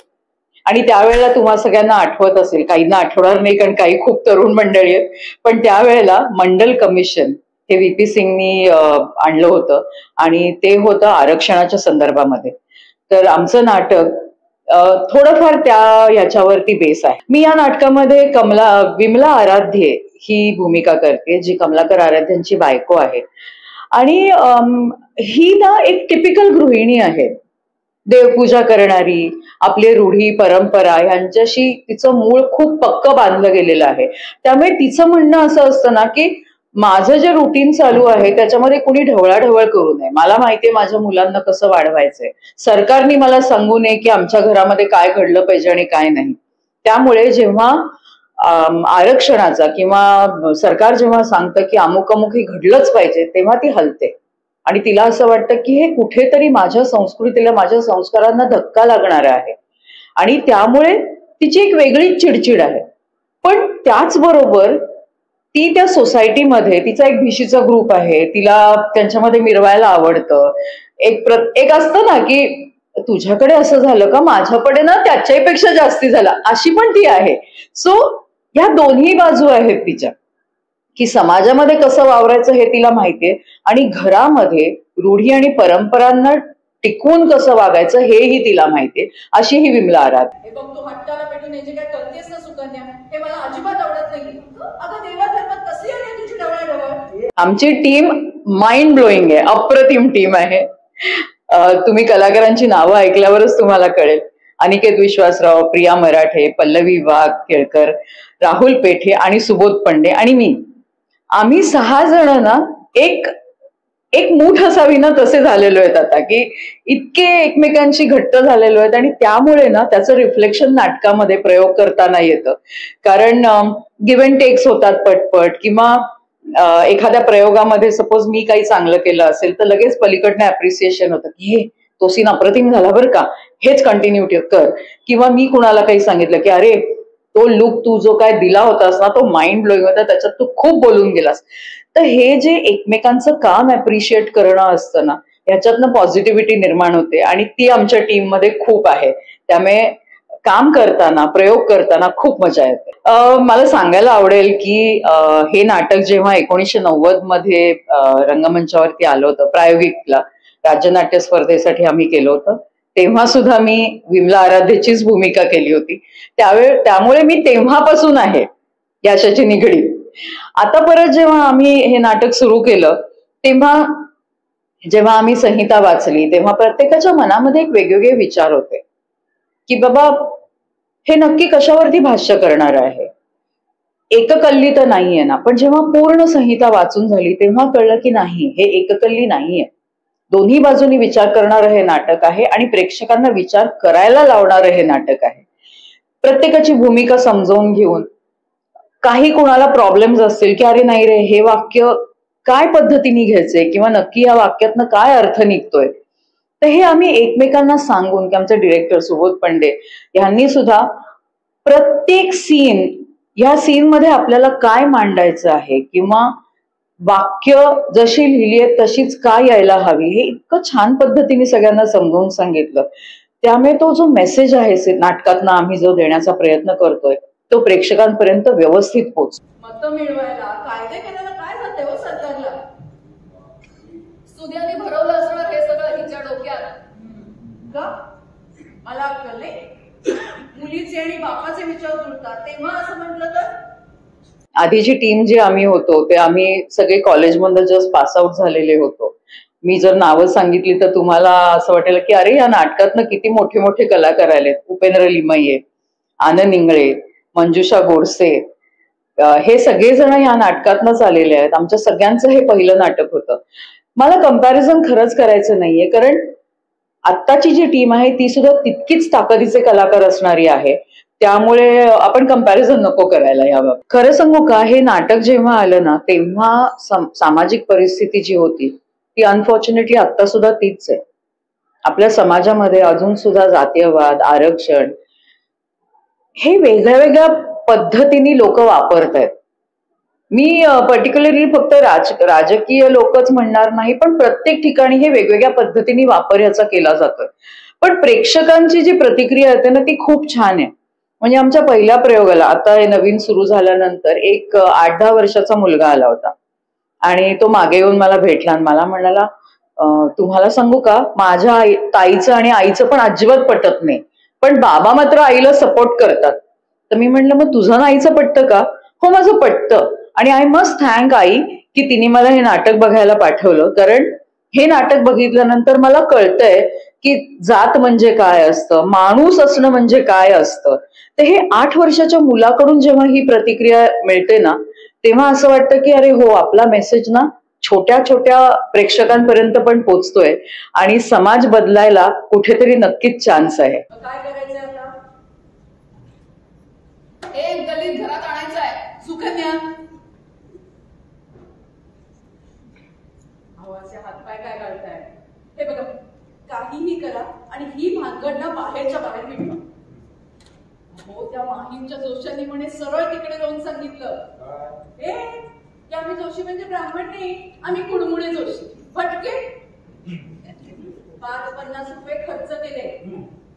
आणि त्यावेळेला तुम्हा सगळ्यांना आठवत असेल, काहींना आठवणार नाही कारण काही खूप तरुण मंडळी आहेत, पण त्यावेळेला मंडल कमिशन हे व्ही.पी. सिंगनी आणलं होतं आणि ते होतं आरक्षणाच्या संदर्भामध्ये. तर आमचं नाटक थोडंफार याच्यावरती बेस आहे. मी या नाटकामध्ये विमला आराध्ये ही भूमिका करते, जी कमलाकर आराध्यांची बायको आहे. आणि ही ना एक टिपिकल गृहिणी आहे, देवपूजा करणारी, आपले रूढी परंपरा यांच्याशी तिचं मूळ खूप पक्क बांधलं गेलेलं आहे. त्यामुळे तिचं म्हणणं असं असतं ना की माझं जे रुटीन चालू आहे त्याच्यामध्ये कुणी ढवळाढवळ करू नये. मला माहितीये माझ्या मुलांना कसं वाढवायचंय, सरकारने मला सांगू नये की आमच्या घरामध्ये काय घडलं पाहिजे आणि काय नाही. त्यामुळे जेव्हा आरक्षणाचा किंवा सरकार जेव्हा सांगतं की अमुक अमुक हे घडलंच पाहिजे, तेव्हा ती हलते आणि तिला असं वाटतं की हे कुठेतरी माझ्या संस्कृतीला, माझ्या संस्कारांना धक्का लागणार आहे आणि त्यामुळे तिची एक वेगळी चिडचिड आहे. पण त्याचबरोबर ती त्या सोसायटीमध्ये तिचा एक भिशीचा ग्रुप आहे, तिला त्यांच्यामध्ये मिरवायला आवडतं. एक असतं ना की तुझ्याकडे असं झालं का, माझ्याकडे ना त्याच्याही पेक्षा जास्ती झाला, अशी पण ती आहे. सो ह्या दोन्ही बाजू आहेत तिच्या, की समाजामध्ये कसं वावरायचं हे तिला माहितीये आणि घरामध्ये रूढी आणि परंपरांना टिकवून कसं वागायचं हेही तिला माहितीये. अशी ही विमला आराध्य. हे बघ, तू हट्टाला पेटून हे जे काय करतेस ना सुकन्या, हे मला अजिबात आवडत नाही. अगं देवा धर्मात कशी आली तुझी ढवळाढवळ? आमची टीम माइंड ब्लोईंग आहे, अप्रतिम टीम आहे. तुम्ही कलाकारांची नावं ऐकल्यावरच तुम्हाला कळेल. अनिकेत विश्वासराव, प्रिया मराठे, पल्लवी वाघ केळकर, राहुल पेठे आणि सुबोध पंडे आणि मी, आम्ही 6 जण ना एक मूठ असावी ना तसे झालेलो आहेत आता, की इतके एकमेकांशी घट्ट झालेलो आहेत. आणि त्यामुळे ना त्याचं रिफ्लेक्शन नाटकामध्ये प्रयोग करताना येतं. कारण गिव्ह अँड टेक्स होतात पटपट, किंवा एखाद्या प्रयोगामध्ये सपोज मी काही चांगलं केलं असेल तर लगेच पलीकडनं अप्रिसिएशन होतं की हे तो सीन अप्रतिम झाला बरं का, हेच कंटिन्यू कर. किंवा मी कुणाला काही सांगितलं की अरे तो लुक तू जो काय दिला होतास ना तो माइंड ब्लोईंग होता, त्याच्यात तू खूप बोलून गेलास. तर हे जे एकमेकांचं काम अप्रिशिएट करणं असतं ना, ह्याच्यातनं पॉझिटिव्हिटी निर्माण होते आणि ती आमच्या टीम मध्ये खूप आहे. त्यामुळे काम करताना, प्रयोग करताना खूप मजा येते. मला सांगायला आवडेल की हे नाटक जेव्हा 1990 मध्ये रंगमंचावरती आलं होतं, प्रायोगिकला राज्य नाट्य स्पर्धेसाठी आम्ही केलं होतं, तेव्हा सुद्धा मी विमला आराध्येचीच भूमिका केली होती. त्यामुळे मी तेव्हापासून आहे याच्याशी निगडीत. आता परत जेव्हा आम्ही हे नाटक सुरू केलं तेव्हा जेव्हा आम्ही संहिता वाचली तेव्हा प्रत्येकाच्या मनामध्ये एक वेगवेगळे विचार होते की बाबा हे नक्की कशावरती भाष्य करणार आहे. एककल्ली तर नाहीये ना, पण जेव्हा पूर्ण संहिता वाचून झाली तेव्हा कळलं की नाही, हे एककल्ली नाहीये. दोन्ही बाजूनी विचार करणारं हे नाटक आहे आणि प्रेक्षकांना विचार करायला लावणारं हे नाटक आहे. प्रत्येकाची भूमिका समजावून घेऊन, काही कोणाला प्रॉब्लेम्स असतील की अरे नाही रे, हे वाक्य काय पद्धतीने घ्यायचंय किंवा नक्की या वाक्यातनं काय अर्थ निघतोय, तर हे आम्ही एकमेकांना सांगून, की आमचे डिरेक्टर सुबोध पंडे यांनी सुद्धा प्रत्येक सीन, या सीन मध्ये आपल्याला काय मांडायचं आहे किंवा वाक्य जशी लिहिली आहे तशीच काय यायला हवी, हे इतकं छान पद्धतीने सगळ्यांना समजावून सांगितलं. त्यामुळे तो जो मेसेज आहे नाटकातनं आम्ही जो देण्याचा प्रयत्न करतोय तो प्रेक्षकांपर्यंत व्यवस्थित पोहोच. मतं मिळवायला कायदे केल्याला काय जाते हो सरकारला? सुद्याने भरवलं असणार हे सगळं हिच्या डोक्यात. का मला अक्कल नाही? मुलीचे आणि बापाचे विचार जुळतात तेव्हा असं म्हटलं तर? आधीची टीम जी आम्ही होतो ते आम्ही सगळे कॉलेजमधून जस्ट पास आउट झालेले होतो. मी जर नावं सांगितली तर तुम्हाला असं वाटेल की अरे या नाटकातनं किती मोठे मोठे कलाकार आलेत. उपेंद्र लिमये, आनंद इंगळे, मंजुषा गोडसे, हे सगळेजण या नाटकातनंच आलेले आहेत. आमच्या सगळ्यांचं हे पहिलं नाटक होतं. मला कंपॅरिझन खरंच करायचं नाहीये, कारण आत्ताची जी टीम आहे ती सुद्धा तितकीच ताकदीचे कलाकार असणारी आहे. त्यामुळे आपण कंपॅरिझन नको करायला यावं. खरं सांगू का, हे नाटक जेव्हा आलं ना तेव्हा सामाजिक परिस्थिती जी होती ती अनफॉर्च्युनेटली आता सुद्धा तीच आहे. आपल्या समाजामध्ये अजून सुद्धा जातीयवाद, आरक्षण हे वेगळ्या वेगळ्या पद्धतीने लोक वापरतायत. मी पर्टिक्युलरली फक्त राजकीय लोकच म्हणणार नाही, पण प्रत्येक ठिकाणी हे वेगवेगळ्या पद्धतीने वापर ह्याचा केला जातोय. पण प्रेक्षकांची जी प्रतिक्रिया येते ना ती खूप छान आहे. म्हणजे आमच्या पहिल्या प्रयोगाला, आता हे नवीन सुरू झाल्यानंतर, एक 8-10 वर्षाचा मुलगा आला होता आणि तो मागे येऊन मला भेटला आणि मला म्हणाला, तुम्हाला सांगू का, माझ्या ताईचं आणि आईचं पण अजिबात पटत नाही, पण बाबा मात्र आईला सपोर्ट करतात. तर मी म्हणलं मग तुझं आईचं पटतं का? हो माझं पटतं. आणि आय मस्ट थँक आई की तिने मला हे नाटक बघायला पाठवलं, कारण हे नाटक बघितल्यानंतर मला कळतंय की जात म्हणजे काय असतं, माणूस असणं म्हणजे काय असतं. तर हे 8 वर्षाच्या मुलाकडून जेव्हा ही प्रतिक्रिया मिळते ना तेव्हा असं वाटतं की अरे हो, आपला मेसेज ना छोट्या छोट्या प्रेक्षकांपर्यंत पण पोचतोय आणि समाज बदलायला कुठेतरी नक्कीच चान्स आहे. काय करायचंय आता? एक दलित घरात आणायचं आहे. सुकन्या, आवाचे हातपाय काय काढताय? हे बघा, काहीही करा आणि ही भानगड ना बाहेरच्या बाहेर मिटवा. हो, त्या माहीमच्या जोशांनी म्हणे सरळ तिकडे राहून सांगितलं, ए की आम्ही जोशी म्हणजे ब्राह्मण नाही, आम्ही कुडमुडे जोशी, भटके. 5-50 रुपये खर्च केले.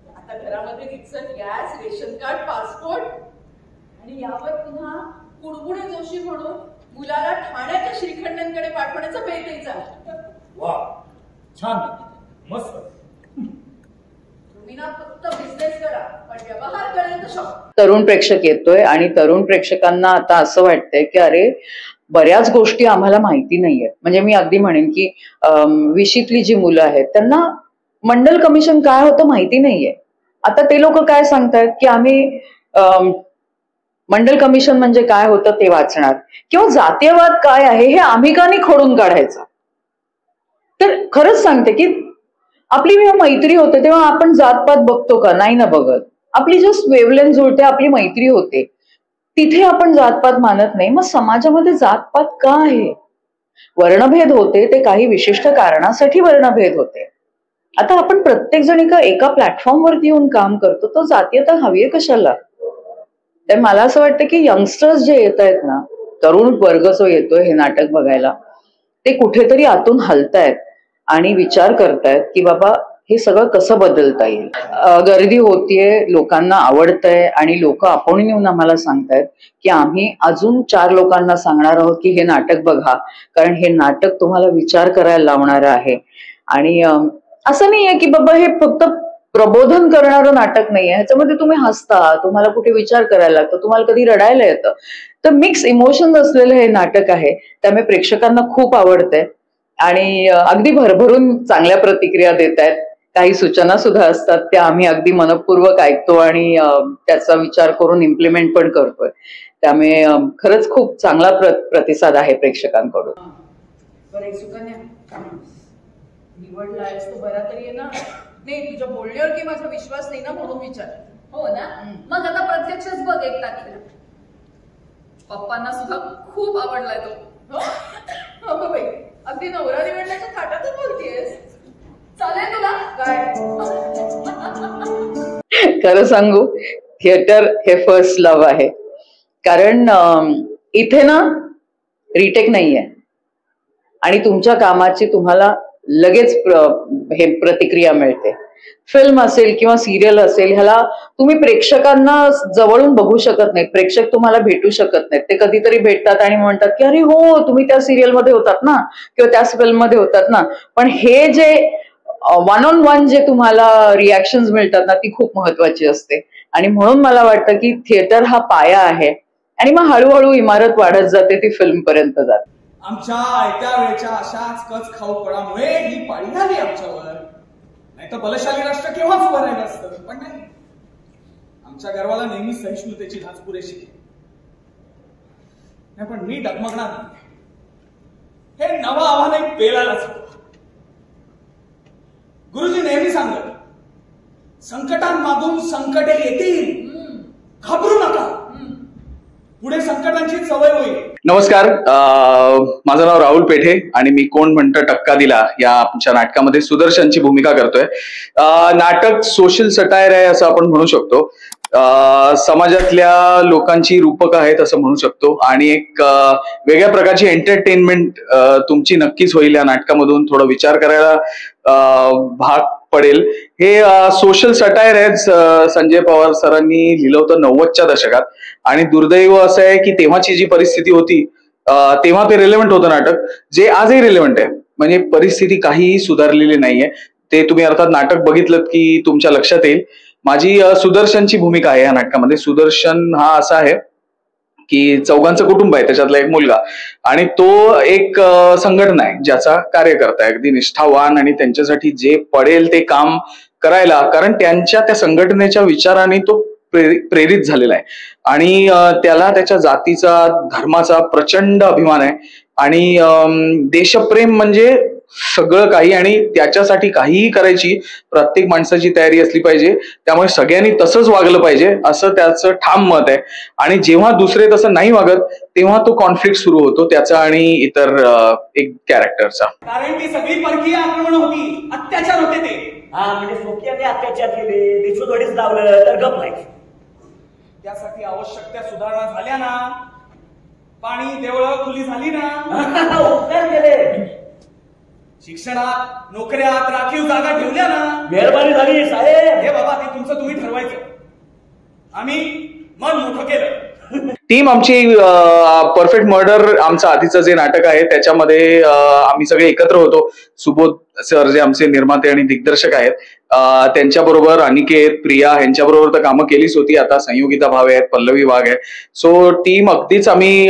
आता घरामध्ये रिक्सर, गॅस, रेशन कार्ड, पासपोर्ट आणि यावर पुन्हा कुडमुडे जोशी म्हणून मुलाला ठाण्याच्या श्रीखंडांकडे पाठवण्याचा बेत झाला. वा, छान, मस्त. तुम्ही ना फक्त बिझनेस करा, पण व्यवहार करेल तर शॉप. तरुण प्रेक्षक येतोय आणि तरुण प्रेक्षकांना आता असं वाटतंय की अरे बऱ्याच गोष्टी आम्हाला माहिती नाहीये. म्हणजे मी अगदी म्हणेन की 20शीतली जी मुलं आहेत त्यांना मंडल कमिशन काय होतं माहिती नाहीये. आता ते लोक काय सांगतायत की आम्ही मंडल कमिशन म्हणजे काय होतं ते वाचणार, किंवा जातीयवाद काय आहे हे आम्ही का नाही खोडून काढायचा. तर खरंच सांगते की आपली जेव्हा मैत्री होते तेव्हा आपण जातपात बघतो का? नाही ना बघत. आपली जस्ट वेवलेंथ जुळते, आपली मैत्री होते, तिथे आपण जातपात मानत नाही. मग समाजामध्ये जातपात का आहे? वर्णभेद होते ते काही विशिष्ट कारणासाठी वर्णभेद होते. आता आपण प्रत्येक जण एका प्लॅटफॉर्मवरती येऊन काम करतो, तो जातीयता हवी आहे कशाला? तर मला असं वाटतं की यंगस्टर्स जे येत आहेत ना, तरुण वर्ग जो येतोय हे नाटक बघायला, ते कुठेतरी आतून हलतायत आणि विचार करतायत की बाबा हे सगळं कसं बदलता येईल. गर्दी होतीये, लोकांना आवडतंय आणि लोक आपण येऊन आम्हाला सांगतायत की आम्ही अजून 4 लोकांना सांगणार आहोत की हे नाटक बघा, कारण हे नाटक तुम्हाला विचार करायला लावणार आहे. आणि असं नाहीये की बाबा हे फक्त प्रबोधन करणारं नाटक नाहीये, ह्याच्यामध्ये तुम्ही हसता, तुम्हाला कुठे विचार करायला लागतं, तुम्हाला कधी रडायला येतं. तर मिक्स इमोशन्स असलेलं हे नाटक आहे, त्यामुळे प्रेक्षकांना खूप आवडतंय आणि अगदी भरभरून चांगल्या प्रतिक्रिया देत आहेत. काही सूचना सुद्धा असतात, त्या आम्ही अगदी मनपूर्वक ऐकतो आणि त्याचा विचार करून इम्प्लिमेंट पण करतोय. त्यामुळे खरंच खूप चांगला प्रतिसाद आहे प्रेक्षकांकडून. बरं एक सुकन्या, निवडलायस तो बरा तरी आहे ना? नाही, तुझ्या बोलण्यावर की माझा विश्वास नाही ना म्हणून विचार. हो ना, मग आता प्रत्यक्षच बघ 1 तारखेला. पप्पांना सुद्धा खूप आवडलाय तो. अगं बाई, अगदी नवरा निवडण्याच्या थाटातच बोलतेस. चालेल तुला काय? खरं सांगू, थिएटर हे फर्स्ट लव्ह आहे. कारण इथे ना रिटेक नाहीये आणि तुमच्या कामाची तुम्हाला लगेच हे प्रतिक्रिया मिळते. फिल्म असेल किंवा सिरियल असेल, ह्याला तुम्ही प्रेक्षकांना जवळून बघू शकत नाही. प्रेक्षक तुम्हाला भेटू शकत नाहीत. ते कधीतरी भेटतात आणि म्हणतात की अरे हो, तुम्ही त्या सिरियल मध्ये होतात ना किंवा त्या फिल्म मध्ये होतात ना. पण हे जे 1-on-1 जे तुम्हाला रिॲक्शन्स मिळतात ना, ती खूप महत्वाची असते. आणि म्हणून मला वाटतं की थिएटर हा पाया आहे आणि मग हळूहळू इमारत वाढत जाते, ती फिल्म पर्यंत जाते. आमच्या आयत्या वेळच्या अशाच कच खाऊपणामुळे ही पाळी आली आमच्यावर. नाही तर बलशाली राष्ट्र केव्हाच उभं राहिलं असतं. पण नाही, आमच्या गर्वाला नेहमी सहिष्णुतेची धाच पुरेशी. नाही पण मी डगमगणार नाही. हे नवं आव्हान एक पेलायलाच हवं. गुरुजी नेहमी सांगत, संकटांमागून संकटे येतील, घाबरू नका, पुढे संकटांची सवय होईल. नमस्कार, माझं नाव राहुल पेठे आणि मी कोण म्हणतं टक्का दिला या आमच्या नाटकामध्ये सुदर्शनची भूमिका करतोय. नाटक सोशल सटायर आहे असं आपण म्हणू शकतो. समाजातल्या लोकांची रूपक आहेत असं म्हणू शकतो आणि एक वेगळ्या प्रकारची एंटरटेनमेंट तुमची नक्कीच होईल या नाटकामधून. थोडं विचार करायला भाग पडेल. हे सोशल सटायर आहे. संजय पवार सरांनी लिहिलं होतं 90च्या दशकात आणि दुर्दैव असं आहे की तेव्हाची जी परिस्थिती होती तेव्हा ते रिलेव्हंट होतं नाटक, जे आजही रिलेव्हंट आहे. म्हणजे परिस्थिती काहीही सुधारलेली नाहीये. ते तुम्ही अर्थात नाटक बघितलं की तुमच्या लक्षात येईल. माझी सुदर्शनची भूमिका आहे या नाटकामध्ये. सुदर्शन हा असा आहे की 4घांचं कुटुंब आहे, त्याच्यातला एक मुलगा आणि तो एक संघटना आहे ज्याचा कार्यकर्ता आहे, अगदी निष्ठावान आणि त्यांच्यासाठी जे पडेल ते काम करायला, कारण त्यांच्या त्या संघटनेच्या विचाराने तो प्रेरित झालेला आहे आणि त्याला त्याच्या जातीचा धर्माचा प्रचंड अभिमान आहे आणि देशप्रेम म्हणजे सगळं काही आणि त्याच्यासाठी काहीही करायची प्रत्येक माणसाची तयारी असली पाहिजे. त्यामुळे सगळ्यांनी तसंच वागलं पाहिजे असं त्याचं ठाम मत आहे. आणि जेव्हा दुसरे तसं नाही वागत तेव्हा तो कॉन्फ्लिक्ट सुरू होतो त्याचा आणि इतर एक कॅरेक्टरचा. कारण ती सगळी परकीय आक्रमण होती, अत्याचार होते ते. म्हणजे सोकियाने अत्याचार केले, देशू थोडीच लावलं तर गप राहायचं. त्यासाठी आवश्यक त्या सुधारणा झाल्या ना, पाणी देवळं खुली झाली ना, उपकार केले, शिक्षणात नोकऱ्यात राखीव जागा ठेवल्या ना, मेहरबानी झाली साहेब. हे बाबा ते तुमचं तुम्ही ठरवायचं. आम्ही मन मोठं केलं. टीम आमची परफेक्ट मर्डर आमचं आधीचं जे नाटक आहे त्याच्यामध्ये आम्ही सगळे एकत्र होतो. सुबोध सर जे आमचे निर्माते आणि दिग्दर्शक आहेत त्यांच्याबरोबर अनिकेत, प्रिया यांच्याबरोबर तर कामं केलीच होती. आता संयोगिता भावे आहेत, पल्लवी वाघ आहे. सो टीम अगदीच आम्ही,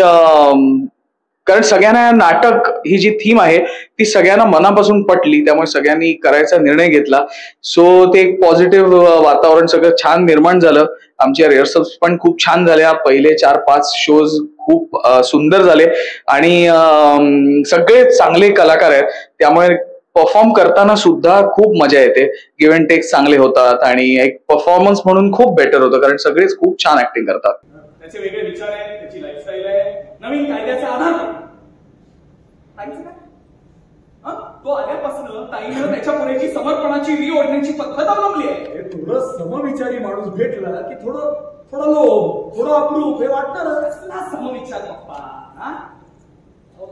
कारण सगळ्यांना नाटक ही जी थीम आहे ती सगळ्यांना मनापासून पटली, त्यामुळे सगळ्यांनी करायचा निर्णय घेतला. सो ते एक पॉझिटिव्ह वातावरण सगळं छान निर्माण झालं. आमच्या रिहर्सल्स पण खूप छान झाल्या. पहिले 4-5 शोज खूप सुंदर झाले आणि सगळे चांगले कलाकार आहेत, त्यामुळे परफॉर्म करताना सुद्धा खूप मजा येते. गिव्ह अँड टेक चांगले होतात आणि एक परफॉर्मन्स म्हणून खूप बेटर होतं, कारण सगळेच खूप छान ऍक्टिंग करतात. त्याचे वेगळे विचार आहेत, त्याची लाईफस्टाईल आहे, नवीन कायद्याचा आधार तो आल्यापासून ताईनं त्याच्या पुढेची समर्पणाची री ओढण्याची पद्धत अवलंबली आहे. थोडं समविचारी माणूस भेटला की थोडं लोभ, थोडं अप्रूप हे वाटणार. समविचार पप्पा,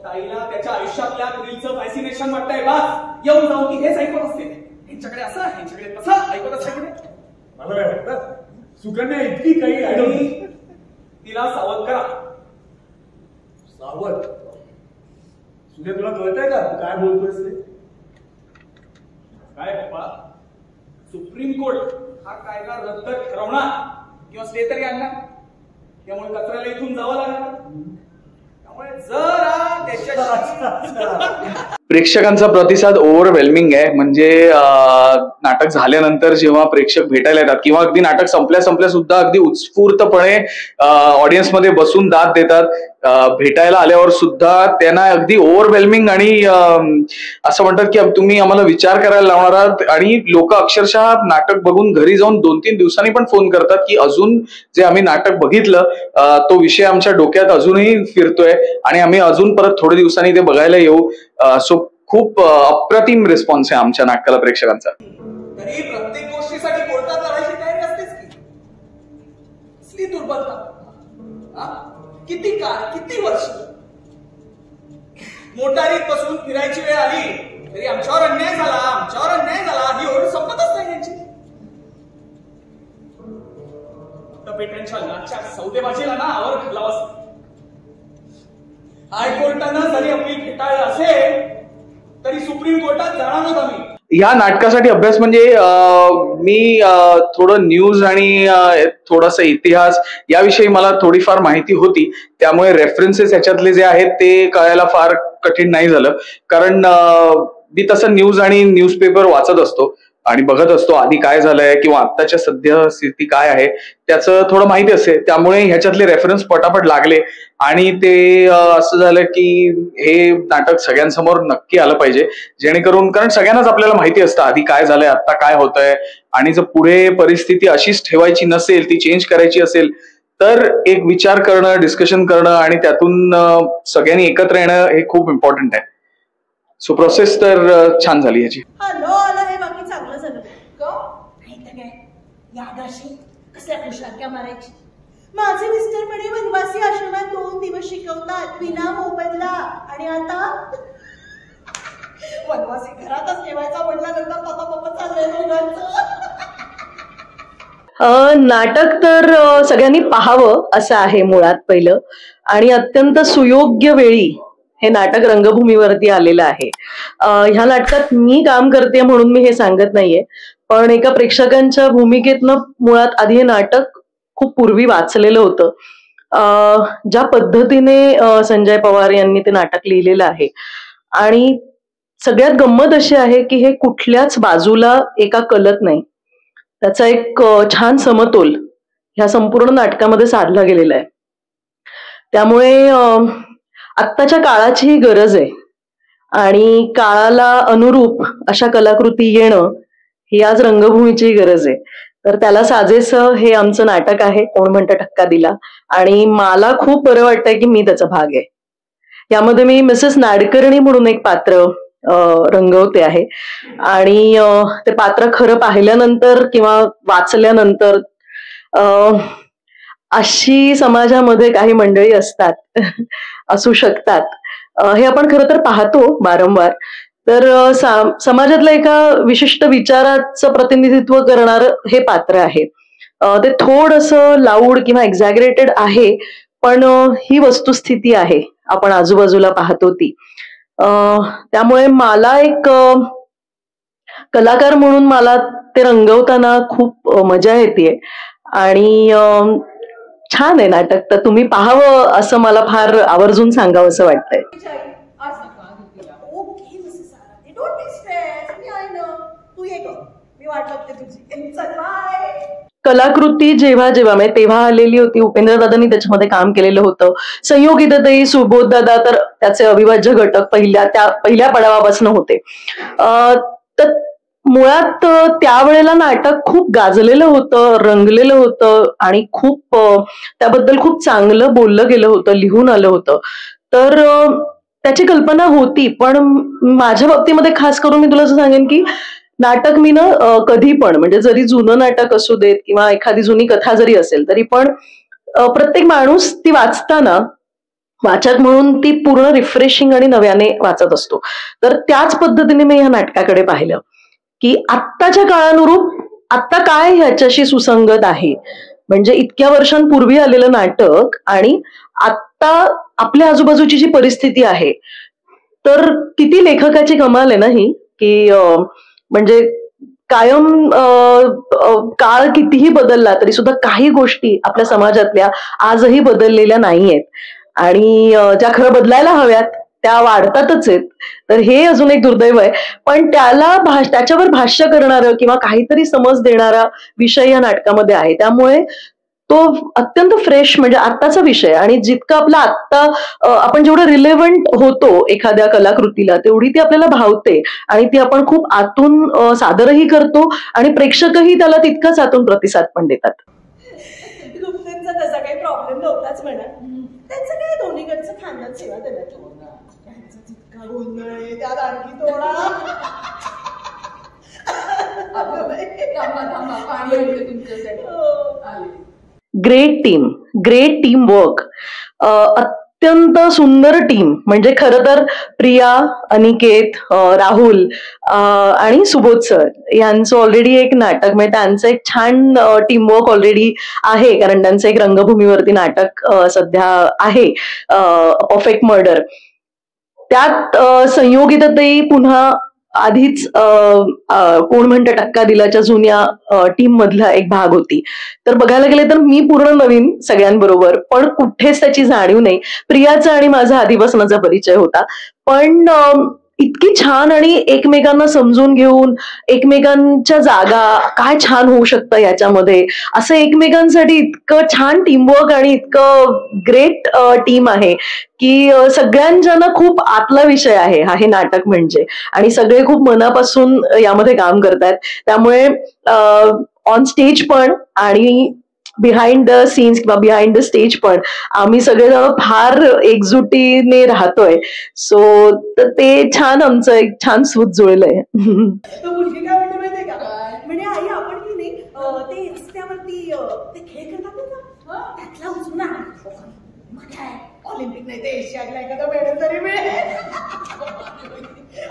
ताईला त्याच्या आयुष्यातल्या पुढीलचं फॅसिनेशन वाटतंय. बस येऊन जाऊ की हेच ऐकत असते. ह्यांच्याकडे असं, ह्यांच्याकडे तसं ऐकत असते. मला काय वाटतं, सुकन्या इतकी काही तिला सावध करा. सावध? सुने तुला कळतंय का काय बोलतोयस ते? काय पप्पा, सुप्रीम कोर्ट हा कायदा रद्द ठरवणार किंवा स्टे तरी आणणार, त्यामुळे कचऱ्याला इथून जावं लागणार. त्यामुळे जरा त्याच्या प्रेक्षकांचा प्रतिसाद ओव्हरवेल्मिंग आहे. म्हणजे नाटक झाल्यानंतर जेव्हा प्रेक्षक भेटायला येतात किंवा अगदी नाटक संपल्या सुद्धा अगदी उत्स्फूर्तपणे ऑडियन्समध्ये बसून दाद देतात, भेटायला आल्यावर सुद्धा त्यांना अगदी ओव्हरवेल्मिंग आणि असं म्हणतात की तुम्ही आम्हाला विचार करायला लावणार आहात. आणि लोक अक्षरशः नाटक बघून घरी जाऊन 2-3 दिवसांनी पण फोन करतात की अजून जे आम्ही नाटक बघितलं तो विषय आमच्या डोक्यात अजूनही फिरतोय आणि आम्ही अजून परत थोड्या दिवसांनी ते बघायला येऊ. सो खूप अप्रतिम रिस्पॉन्स आहे आमच्या नाटकाला प्रेक्षकांचा. तरी प्रत्येक गोष्टीसाठी कोर्टात लढायची तयारी असतेच की. कसली दुर्बलता, किती काळ, किती वर्ष मोटारीत बसून फिरायची वेळ आली तरी आमच्यावर अन्याय झाला ही ओढ संपतच नाही यांची. पेट्यांच्या लाच्या सौदेबाजीला ना आवर घालावं. हायकोर्टानं जरी अपील फेटाळलं असेल तरी सुप्रीम कोर्टात जाणार नव्हता मी. या नाटकासाठी अभ्यास म्हणजे मी थोडं न्यूज आणि थोडासा इतिहास याविषयी मला थोडीफार माहिती होती, त्यामुळे रेफरन्सेस याच्यातले जे आहेत ते कळायला फार कठीण नाही झालं. कारण मी तसं न्यूज आणि न्यूजपेपर वाचत असतो आणि बघत असतो आधी काय झालंय किंवा आत्ताच्या सध्या स्थिती काय आहे त्याचं थोडं माहिती असते. त्यामुळे ह्याच्यातले रेफरन्स पटापट लागले आणि ते असं झालं की हे नाटक सगळ्यांसमोर नक्की आलं पाहिजे, जेणेकरून कारण सगळ्यांनाच आपल्याला माहिती असतं आधी काय झालंय, आता काय होतंय, आणि जर पुढे परिस्थिती अशीच ठेवायची नसेल, ती चेंज करायची असेल तर एक विचार करणं, डिस्कशन करणं आणि त्यातून सगळ्यांनी एकत्र येणं हे खूप इम्पॉर्टंट आहे. सो प्रोसेस तर छान झाली याची. हे बाकी चांगलं झालं नाही तर काय यादाशी कसल्या पुशाक्या मारायची. माझे मिस्टर म्हणे वनवासी आश्रमात 2 दिवस शिकवतात विना मोबदला आणि आता वनवासी घरातच ठेवायचा म्हटल्यानंतर पप्पा चाललंय दोघांचं. नाटक तर सगळ्यांनी पाहावं असं आहे मुळात पहिलं, आणि अत्यंत सुयोग्य वेळी हे नाटक रंगभूमीवरती आलेलं आहे. ह्या नाटकात मी काम करते म्हणून मी हे सांगत नाहीये, पण एका प्रेक्षकांच्या भूमिकेतनं मुळात आधी हे नाटक खूप पूर्वी वाचलेलं होतं. ज्या पद्धतीने संजय पवार यांनी ते नाटक लिहिलेलं आहे आणि सगळ्यात गंमत अशी आहे की हे कुठल्याच बाजूला एका कलत नाही, त्याचा एक छान समतोल ह्या संपूर्ण नाटकामध्ये साधला गेलेला आहे. त्यामुळे आत्ताच्या काळाची ही गरज आहे आणि काळाला अनुरूप अशा कलाकृती येणं ही आज रंगभूमीची गरज आहे. तर त्याला साजेसं हे आमचं नाटक आहे कोण म्हणतं टक्का दिला, आणि मला खूप बरं वाटतंय की मी त्याचा भाग आहे. यामध्ये मी मिसेस नाडकर्णी म्हणून एक पात्र रंगवते आहे आणि ते पात्र खरं पाहिल्यानंतर किंवा वाचल्यानंतर अशी समाजामध्ये काही मंडळी असतात असू शकतात हे आपण खरं तर पाहतो वारंवार. तर समाजातल्या एका विशिष्ट विचाराचं प्रतिनिधित्व करणार हे पात्र आहे. ते थोडंसं लाऊड किंवा एक्झॅगरेटेड आहे, पण ही वस्तुस्थिती आहे आपण आजूबाजूला पाहतो ती. त्यामुळे मला एक कलाकार म्हणून मला ते रंगवताना खूप मजा येते आणि छान आहे नाटक. तर तुम्ही पाहावं असं मला फार आवर्जून सांगावं असं वाटतंय. कलाकृती जेव्हा जेव्हा म्हणजे तेव्हा आलेली होती, उपेंद्र दादांनी त्याच्यामध्ये काम केलेलं होतं. संयोगिताताई, सुबोध दादा तर त्याचे अविभाज्य घटक पहिल्या पडावापासून होते. तर मुळात त्यावेळेला नाटक खूप गाजलेलं होतं, रंगलेलं होतं आणि खूप त्याबद्दल खूप चांगलं बोललं गेलं होतं, लिहून आलं होतं. तर त्याची कल्पना होती, पण माझ्या बाबतीमध्ये खास करून मी तुला असं सांगेन की नाटक मी ना कधी पण म्हणजे जरी जुनं नाटक असू देत किंवा एखादी जुनी कथा जरी असेल तरी पण प्रत्येक माणूस ती वाचताना वाचक म्हणून ती पूर्ण रिफ्रेशिंग आणि नव्याने वाचत असतो. तर त्याच पद्धतीने मी ह्या नाटकाकडे पाहिलं की आत्ताच्या काळानुरूप आत्ता काय ह्याच्याशी सुसंगत आहे. म्हणजे इतक्या वर्षांपूर्वी आलेलं नाटक आणि आत्ता आपल्या आजूबाजूची जी परिस्थिती आहे, तर किती लेखकाची कमाल आहे ना ही, की म्हणजे कायम काळ कितीही बदलला तरी सुद्धा काही गोष्टी आपल्या समाजातल्या आजही बदललेल्या नाहीयेत आणि ज्या खरं बदलायला हव्यात त्या वाढतातच आहेत. तर हे अजून एक दुर्दैव आहे. पण त्याच्यावर भाष्य करणारं किंवा काहीतरी समज देणारा विषय या नाटकामध्ये आहे. त्यामुळे तो अत्यंत फ्रेश, म्हणजे आत्ताचा विषय, आणि जितकं आपला आत्ता आपण जेवढं रिलेव्हंट होतो एखाद्या कलाकृतीला तेवढी ती आपल्याला भावते आणि ती आपण खूप आतून सादरही करतो आणि प्रेक्षकही त्याला तितकाच आतून प्रतिसाद पण देतात. गुप्तेंचा तसा काही प्रॉब्लेम नव्हताच म्हणा. त्यांचं काय दोन्हीकडचं खानदान सेवा दिला. त्यांचा तितका गोंधळ आहे त्यात आणखी थोडा. ग्रेट टीम वर्क, अत्यंत सुंदर टीम. म्हणजे खरं तर प्रिया, अनिकेत, राहुल आणि सुबोध सर यांचं ऑलरेडी एक नाटक, म्हणजे त्यांचं एक छान टीमवर्क ऑलरेडी आहे, कारण त्यांचं एक रंगभूमीवरती नाटक सध्या आहे, परफेक्ट मर्डर. त्यात संयोगिताताई पुन्हा आधीच कोण म्हणतं टक्का दिलाच्या जुन्या टीम मधला एक भाग होती. तर बघायला गेले तर मी पूर्ण नवीन सगळ्यांबरोबर, पण कुठेच त्याची जाणीव नाही. प्रियाचा आणि माझा आधीपासूनचा परिचय होता, पण इतकी छान आणि एकमेकांना समजून घेऊन एकमेकांच्या जागा काय छान होऊ शकतं याच्यामध्ये, असं एकमेकांसाठी इतकं छान टीमवर्क आणि इतकं ग्रेट टीम आहे की सगळ्यांना खूप आतला विषय आहे हा हे नाटक म्हणजे, आणि सगळे खूप मनापासून यामध्ये काम करतात. त्यामुळे ऑन स्टेज पण आणि बिहाइंड द सीन्स किंवा बिहाइंड द स्टेज पण आम्ही सगळेजण फार एकजुटीने राहतोय. सो ते छान, आमचं एक छान सूत जुळलंय. मुलगी काय म्हणते माहितीये का, म्हणजे आई आपण की नाही ते रस्त्यावरती ते खेळ करतात ना त्यातला उचलून मग काय ऑलिम्पिक नाही ते एशियाला एखादा मेडल तरी मिळेल.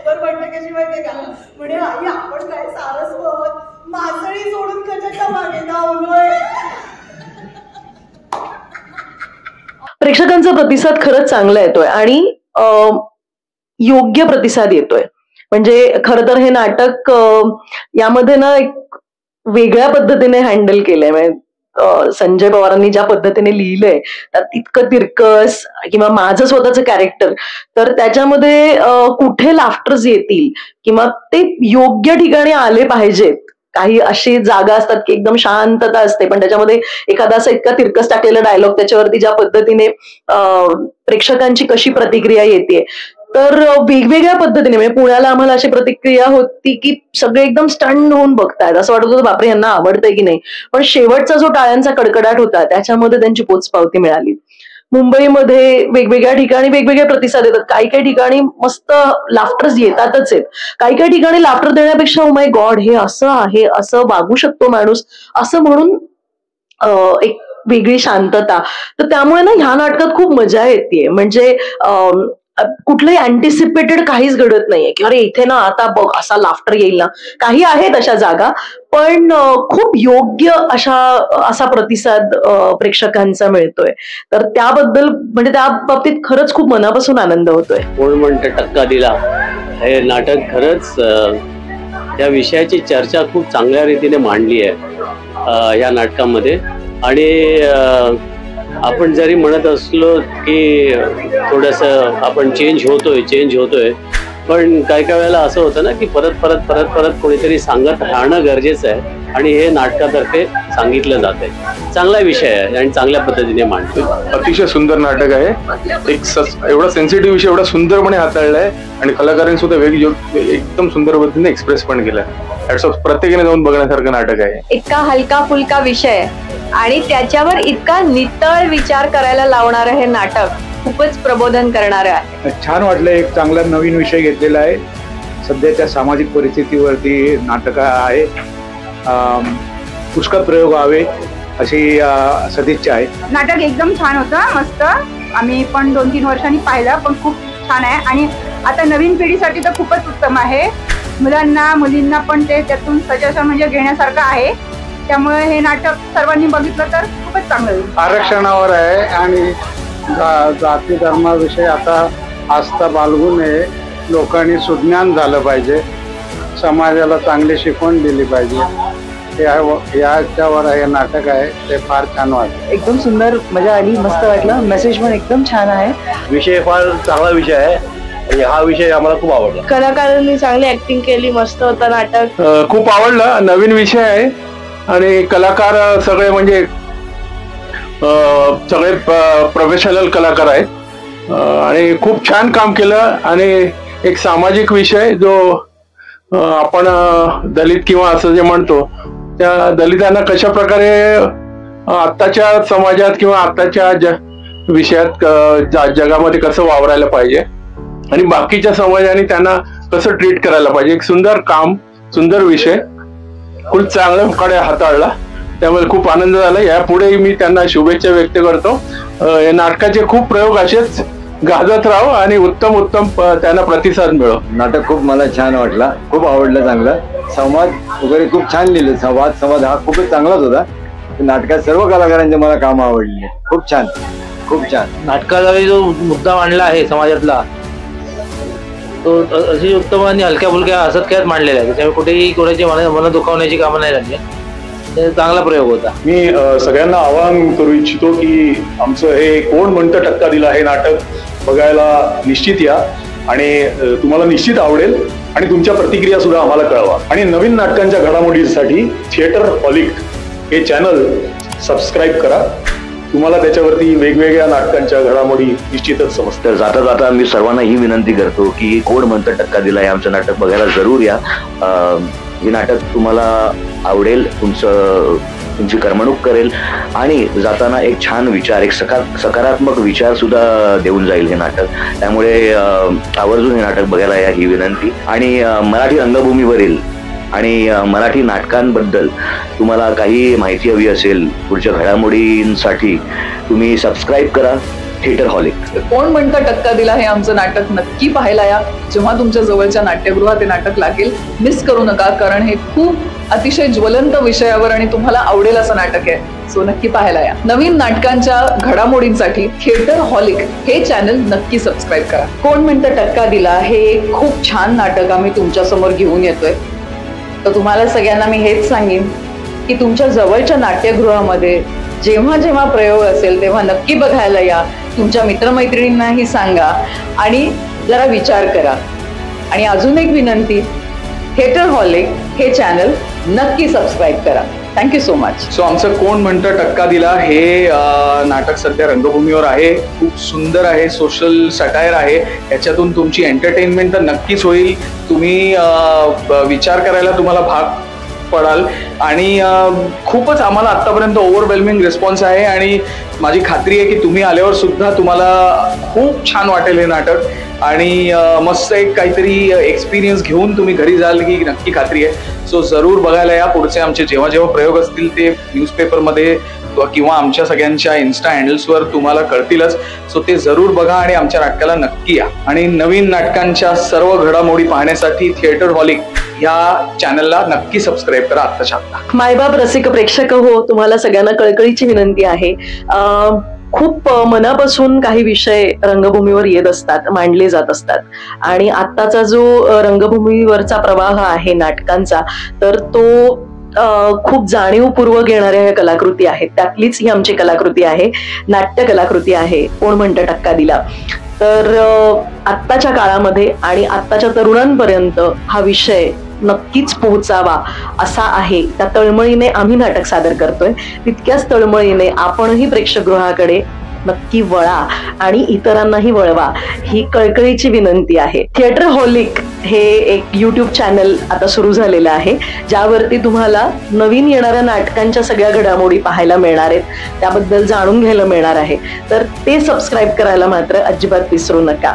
पण म्हणते कशी माहितीये का, म्हणजे आई आपण काय सारस्वत मासळी सोडून कशाच्या मागे धावलोय. प्रेक्षकांचा प्रतिसाद खरंच चांगला येतोय आणि योग्य प्रतिसाद येतोय. म्हणजे खरं तर हे नाटक यामध्ये ना एक वेगळ्या पद्धतीने हँडल केलंय. म्हणजे संजय पवारांनी ज्या पद्धतीने लिहिलंय त्यात इतकं तिरकस किंवा माझं स्वतःचं कॅरेक्टर, तर त्याच्यामध्ये कुठे लाफ्टर्स येतील किंवा ते योग्य ठिकाणी आले पाहिजेत. काही अशी जागा असतात की एकदम शांतता असते, पण त्याच्यामध्ये एखादा असं इतका तिरकस टाकलेला डायलॉग त्याच्यावरती ज्या पद्धतीने प्रेक्षकांची कशी प्रतिक्रिया येते, तर वेगवेगळ्या पद्धतीने. म्हणजे पुण्याला आम्हाला अशी प्रतिक्रिया होती की सगळे एकदम स्टंड होऊन बघतायत, असं वाटत होतं बापरे यांना आवडतंय की नाही. पण शेवटचा जो टाळ्यांचा कडकडाट होता त्याच्यामध्ये त्यांची पोचपावती मिळाली. मुंबईमध्ये वेगवेगळ्या ठिकाणी वेगवेगळे प्रतिसाद येतात. काही काही ठिकाणी मस्त लाफ्टर्स येतातच आहेत, काही काही ठिकाणी लाफ्टर देण्यापेक्षा ओ माय गॉड हे असं आहे, असं वागू शकतो माणूस, असं म्हणून एक वेगळी शांतता. तर त्यामुळे ना ह्या नाटकात खूप मजा येते. म्हणजे कुठलंही अँटिसिपेटेड काहीच घडत नाहीये की अरे इथे ना आता बघ असा लाफ्टर येईल ना. काही आहेत अशा जागा, पण खूप योग्य असा प्रतिसाद प्रेक्षकांचा मिळतोय. तर त्याबद्दल म्हणजे त्या बाबतीत खरंच खूप मनापासून आनंद होतोय. कोण म्हणतं टक्का दिला हे नाटक खरंच या विषयाची चर्चा खूप चांगल्या रीतीने मांडली आहे या नाटकामध्ये. आणि आपण जरी म्हणत असलो की थोडंसं आपण चेंज होतोय, पण काही वेळेला असं होतं ना की परत कोणीतरी सांगत राहणं गरजेचं आहे, आणि हे नाटकातर्फे सांगितलं जात आहे. चांगला विषय आहे आणि चांगल्या पद्धतीने मांडतोय. अतिशय सुंदर नाटक आहे. एवढा सेन्सिटिव्ह विषय एवढा सुंदरपणे हाताळलाय आणि कलाकारांनी सुद्धा एकदम सुंदर पद्धतीने एक्सप्रेस पण केलाय. प्रत्येकाने जाऊन बघण्यासारखं नाटक आहे. इतका हलका फुलका विषय आणि त्याच्यावर इतका नितळ विचार करायला लावणारं हे नाटक खूपच प्रबोधन करणारं आहे. छान वाटलं. एक चांगला नवीन विषय घेतलेला आहे. सध्याच्या सामाजिक परिस्थितीवरती नाटक आहे. पुष्कळ प्रयोग व्हावे अशी सदिच्छा आहे. नाटक एकदम छान होतं, मस्त. आम्ही पण 2-3 वर्षांनी पाहिलं, पण खूप छान आहे. आणि आता नवीन पिढीसाठी तर खूपच उत्तम आहे. मुलांना मुलींना पण ते त्यातून सजेशन म्हणजे घेण्यासारखं आहे. त्यामुळे हे नाटक सर्वांनी बघितलं तर खूपच चांगलं होईल. आरक्षणावर आहे आणि जाती धर्माविषयी आता आस्था बाळगू नये. लोकांनी सुज्ञान झालं पाहिजे, समाजाला चांगली शिकवण दिली पाहिजे. याच्यावर हे नाटक आहे. ते फार छान वाटलं. एकदम सुंदर, मजा आली, मस्त वाटलं. मेसेज पण एकदम छान आहे. विषय फार चांगला विषय आहे. म्हणजे हा विषय आम्हाला खूप आवडला. कलाकारांनी चांगली ऍक्टिंग केली, मस्त होतं नाटक. खूप आवडलं, नवीन विषय आहे आणि कलाकार सगळे म्हणजे सगळे प्रोफेशनल कलाकार आहेत आणि खूप छान काम केलं. आणि एक सामाजिक विषय जो आपण दलित किंवा असं जे म्हणतो त्या दलितांना कशा प्रकारे आत्ताच्या समाजात किंवा आत्ताच्या विषयात जगामध्ये कसं वावरायला पाहिजे आणि बाकीच्या समाजाने त्यांना कसं ट्रीट करायला पाहिजे. एक सुंदर काम, सुंदर विषय खूप चांगल्याकडे हाताळला, त्यामुळे खूप आनंद झाला. यापुढेही मी त्यांना शुभेच्छा व्यक्त करतो. या नाटकाचे खूप प्रयोग असेच गाजत राहो आणि उत्तम उत्तम त्यांना प्रतिसाद मिळो. नाटक खूप मला छान वाटला, खूप आवडलं. चांगलं संवाद वगैरे खूप छान लिहिलं. संवाद हा खूपच चांगलाच होता. नाटकात सर्व कलाकारांचे मला काम आवडले. खूप छान, खूप छान. नाटकाचा जो मुद्दा मांडला आहे समाजातला तो अशी उत्तम आणि हलक्या फुलक्या हसत खेळत मांडलेला आहे. त्याच्यामुळे कुठेही कोणाची मन दुखावण्याची कामं नाही झाली. चांगला प्रयोग होता. मी सगळ्यांना आवाहन करू इच्छितो की आमचं हे कोण म्हणतं टक्का दिला हे नाटक बघायला निश्चित या आणि तुम्हाला निश्चित आवडेल आणि तुमच्या प्रतिक्रिया सुद्धा आम्हाला कळवा. आणि नवीन नाटकांच्या घडामोडींसाठी थिएटर हॉलिक हे चॅनल सबस्क्राईब करा. तुम्हाला त्याच्यावरती वेगवेगळ्या नाटकांच्या घडामोडी निश्चितच समजतात. जाता जाता मी सर्वांना ही विनंती करतो की कोण म्हणतं टक्का दिला हे आमचं नाटक बघायला जरूर या. हे नाटक तुम्हाला आवडेल, तुमची करमणूक करेल आणि जाताना एक छान विचार, एक सकारात्मक विचार सुद्धा देऊन जाईल हे नाटक. त्यामुळे आवर्जून हे नाटक बघायला या ही विनंती. आणि मराठी रंगभूमीवरील आणि मराठी नाटकांबद्दल तुम्हाला काही माहिती हवी असेल, पुढच्या घडामोडींसाठी तुम्ही सबस्क्राईब करा थिएटर हॉलिक. कोण म्हणतं टक्का दिला हे आमचं नाटक नक्की पाहायला या. जेव्हा तुमच्या जवळच्या नाट्यगृहात हे नाटक लागेल मिस करू नका, कारण हे खूप अतिशय ज्वलंत विषयावर आणि तुम्हाला आवडेल असं नाटक आहे. सो नक्की पाहायला या. नवीन नाटकांच्या घडामोडींसाठी थिएटर हॉलिक हे चॅनल नक्की सबस्क्राईब करा. कोण म्हणतं टक्का दिला हे खूप छान नाटक आम्ही तुमच्या समोर घेऊन येतोय. तर तुम्हाला सगळ्यांना मी हेच सांगेन की तुमच्या जवळच्या नाट्यगृहामध्ये जेव्हा जेव्हा प्रयोग असेल तेव्हा नक्की बघायला या. तुमच्या मित्रमैत्रिणींनाही सांगा आणि जरा विचार करा. आणि अजून एक विनंती, थिएटर हॉलिक हे चॅनल नक्की सबस्क्राईब करा. Thank you so much. सो आमचं कोण म्हणतं टक्का दिला हे नाटक सध्या रंगभूमीवर आहे. खूप सुंदर आहे, सोशल सटायर आहे. याच्यातून तुमची एंटरटेनमेंट तर नक्कीच होईल. तुम्ही विचार करायला तुम्हाला भाग पडाल आणि खूपच आम्हाला आतापर्यंत ओव्हरवेल्मिंग रिस्पॉन्स आहे आणि माझी खात्री आहे की तुम्ही आल्यावर सुद्धा तुम्हाला खूप छान वाटेल हे नाटक आणि मस्त एक काहीतरी एक्सपिरियन्स घेऊन तुम्ही घरी जाल की नक्की खात्री आहे. सो जरूर बघायला या. पुढचे आमचे जेव्हा जेव्हा प्रयोग असतील ते न्यूजपेपरमध्ये किंवा आमच्या सगळ्यांच्या इन्स्टा हँडल्सवर तुम्हाला कळतीलच. सो ते जरूर बघा आणि आमच्या नाटकाला नक्की या. आणि नवीन नाटकांच्या सर्व घडामोडी पाहण्यासाठी थिएटर हॉलिक या चॅनलला नक्की सबस्क्राईब करा आत्ताच्या आत्ता. मायबाप रसिक प्रेक्षक हो, तुम्हाला सगळ्यांना कळकळीची विनंती आहे. खूप मनापासून काही विषय रंगभूमीवर येत असतात, मांडले जात असतात आणि आत्ताचा जो रंगभूमीवरचा प्रवाह आहे नाटकांचा तर तो खूप जाणीवपूर्वक येणाऱ्या ह्या कलाकृती आहेत. त्यातलीच ही आमची कलाकृती आहे, नाट्य कलाकृती आहे कोण म्हणतं टक्का दिला. तर आत्ताच्या काळामध्ये आणि आत्ताच्या तरुणांपर्यंत हा विषय नक्कीच पोहोचावा असा आहे. त्या तळमळीने आम्ही नाटक सादर करतोय. तितक्याच तळमळीने आपणही प्रेक्षकगृहाकडे नक्की वळा आणि इतरांनाही वळवा ही कळकळीची विनंती आहे. थिएटर हॉलिक हे एक युट्यूब चॅनल आता सुरू झालेलं आहे ज्यावरती तुम्हाला नवीन येणाऱ्या नाटकांच्या सगळ्या घडामोडी पाहायला मिळणार आहेत, त्याबद्दल जाणून घ्यायला मिळणार आहे. तर ते सबस्क्राईब करायला मात्र अजिबात विसरू नका.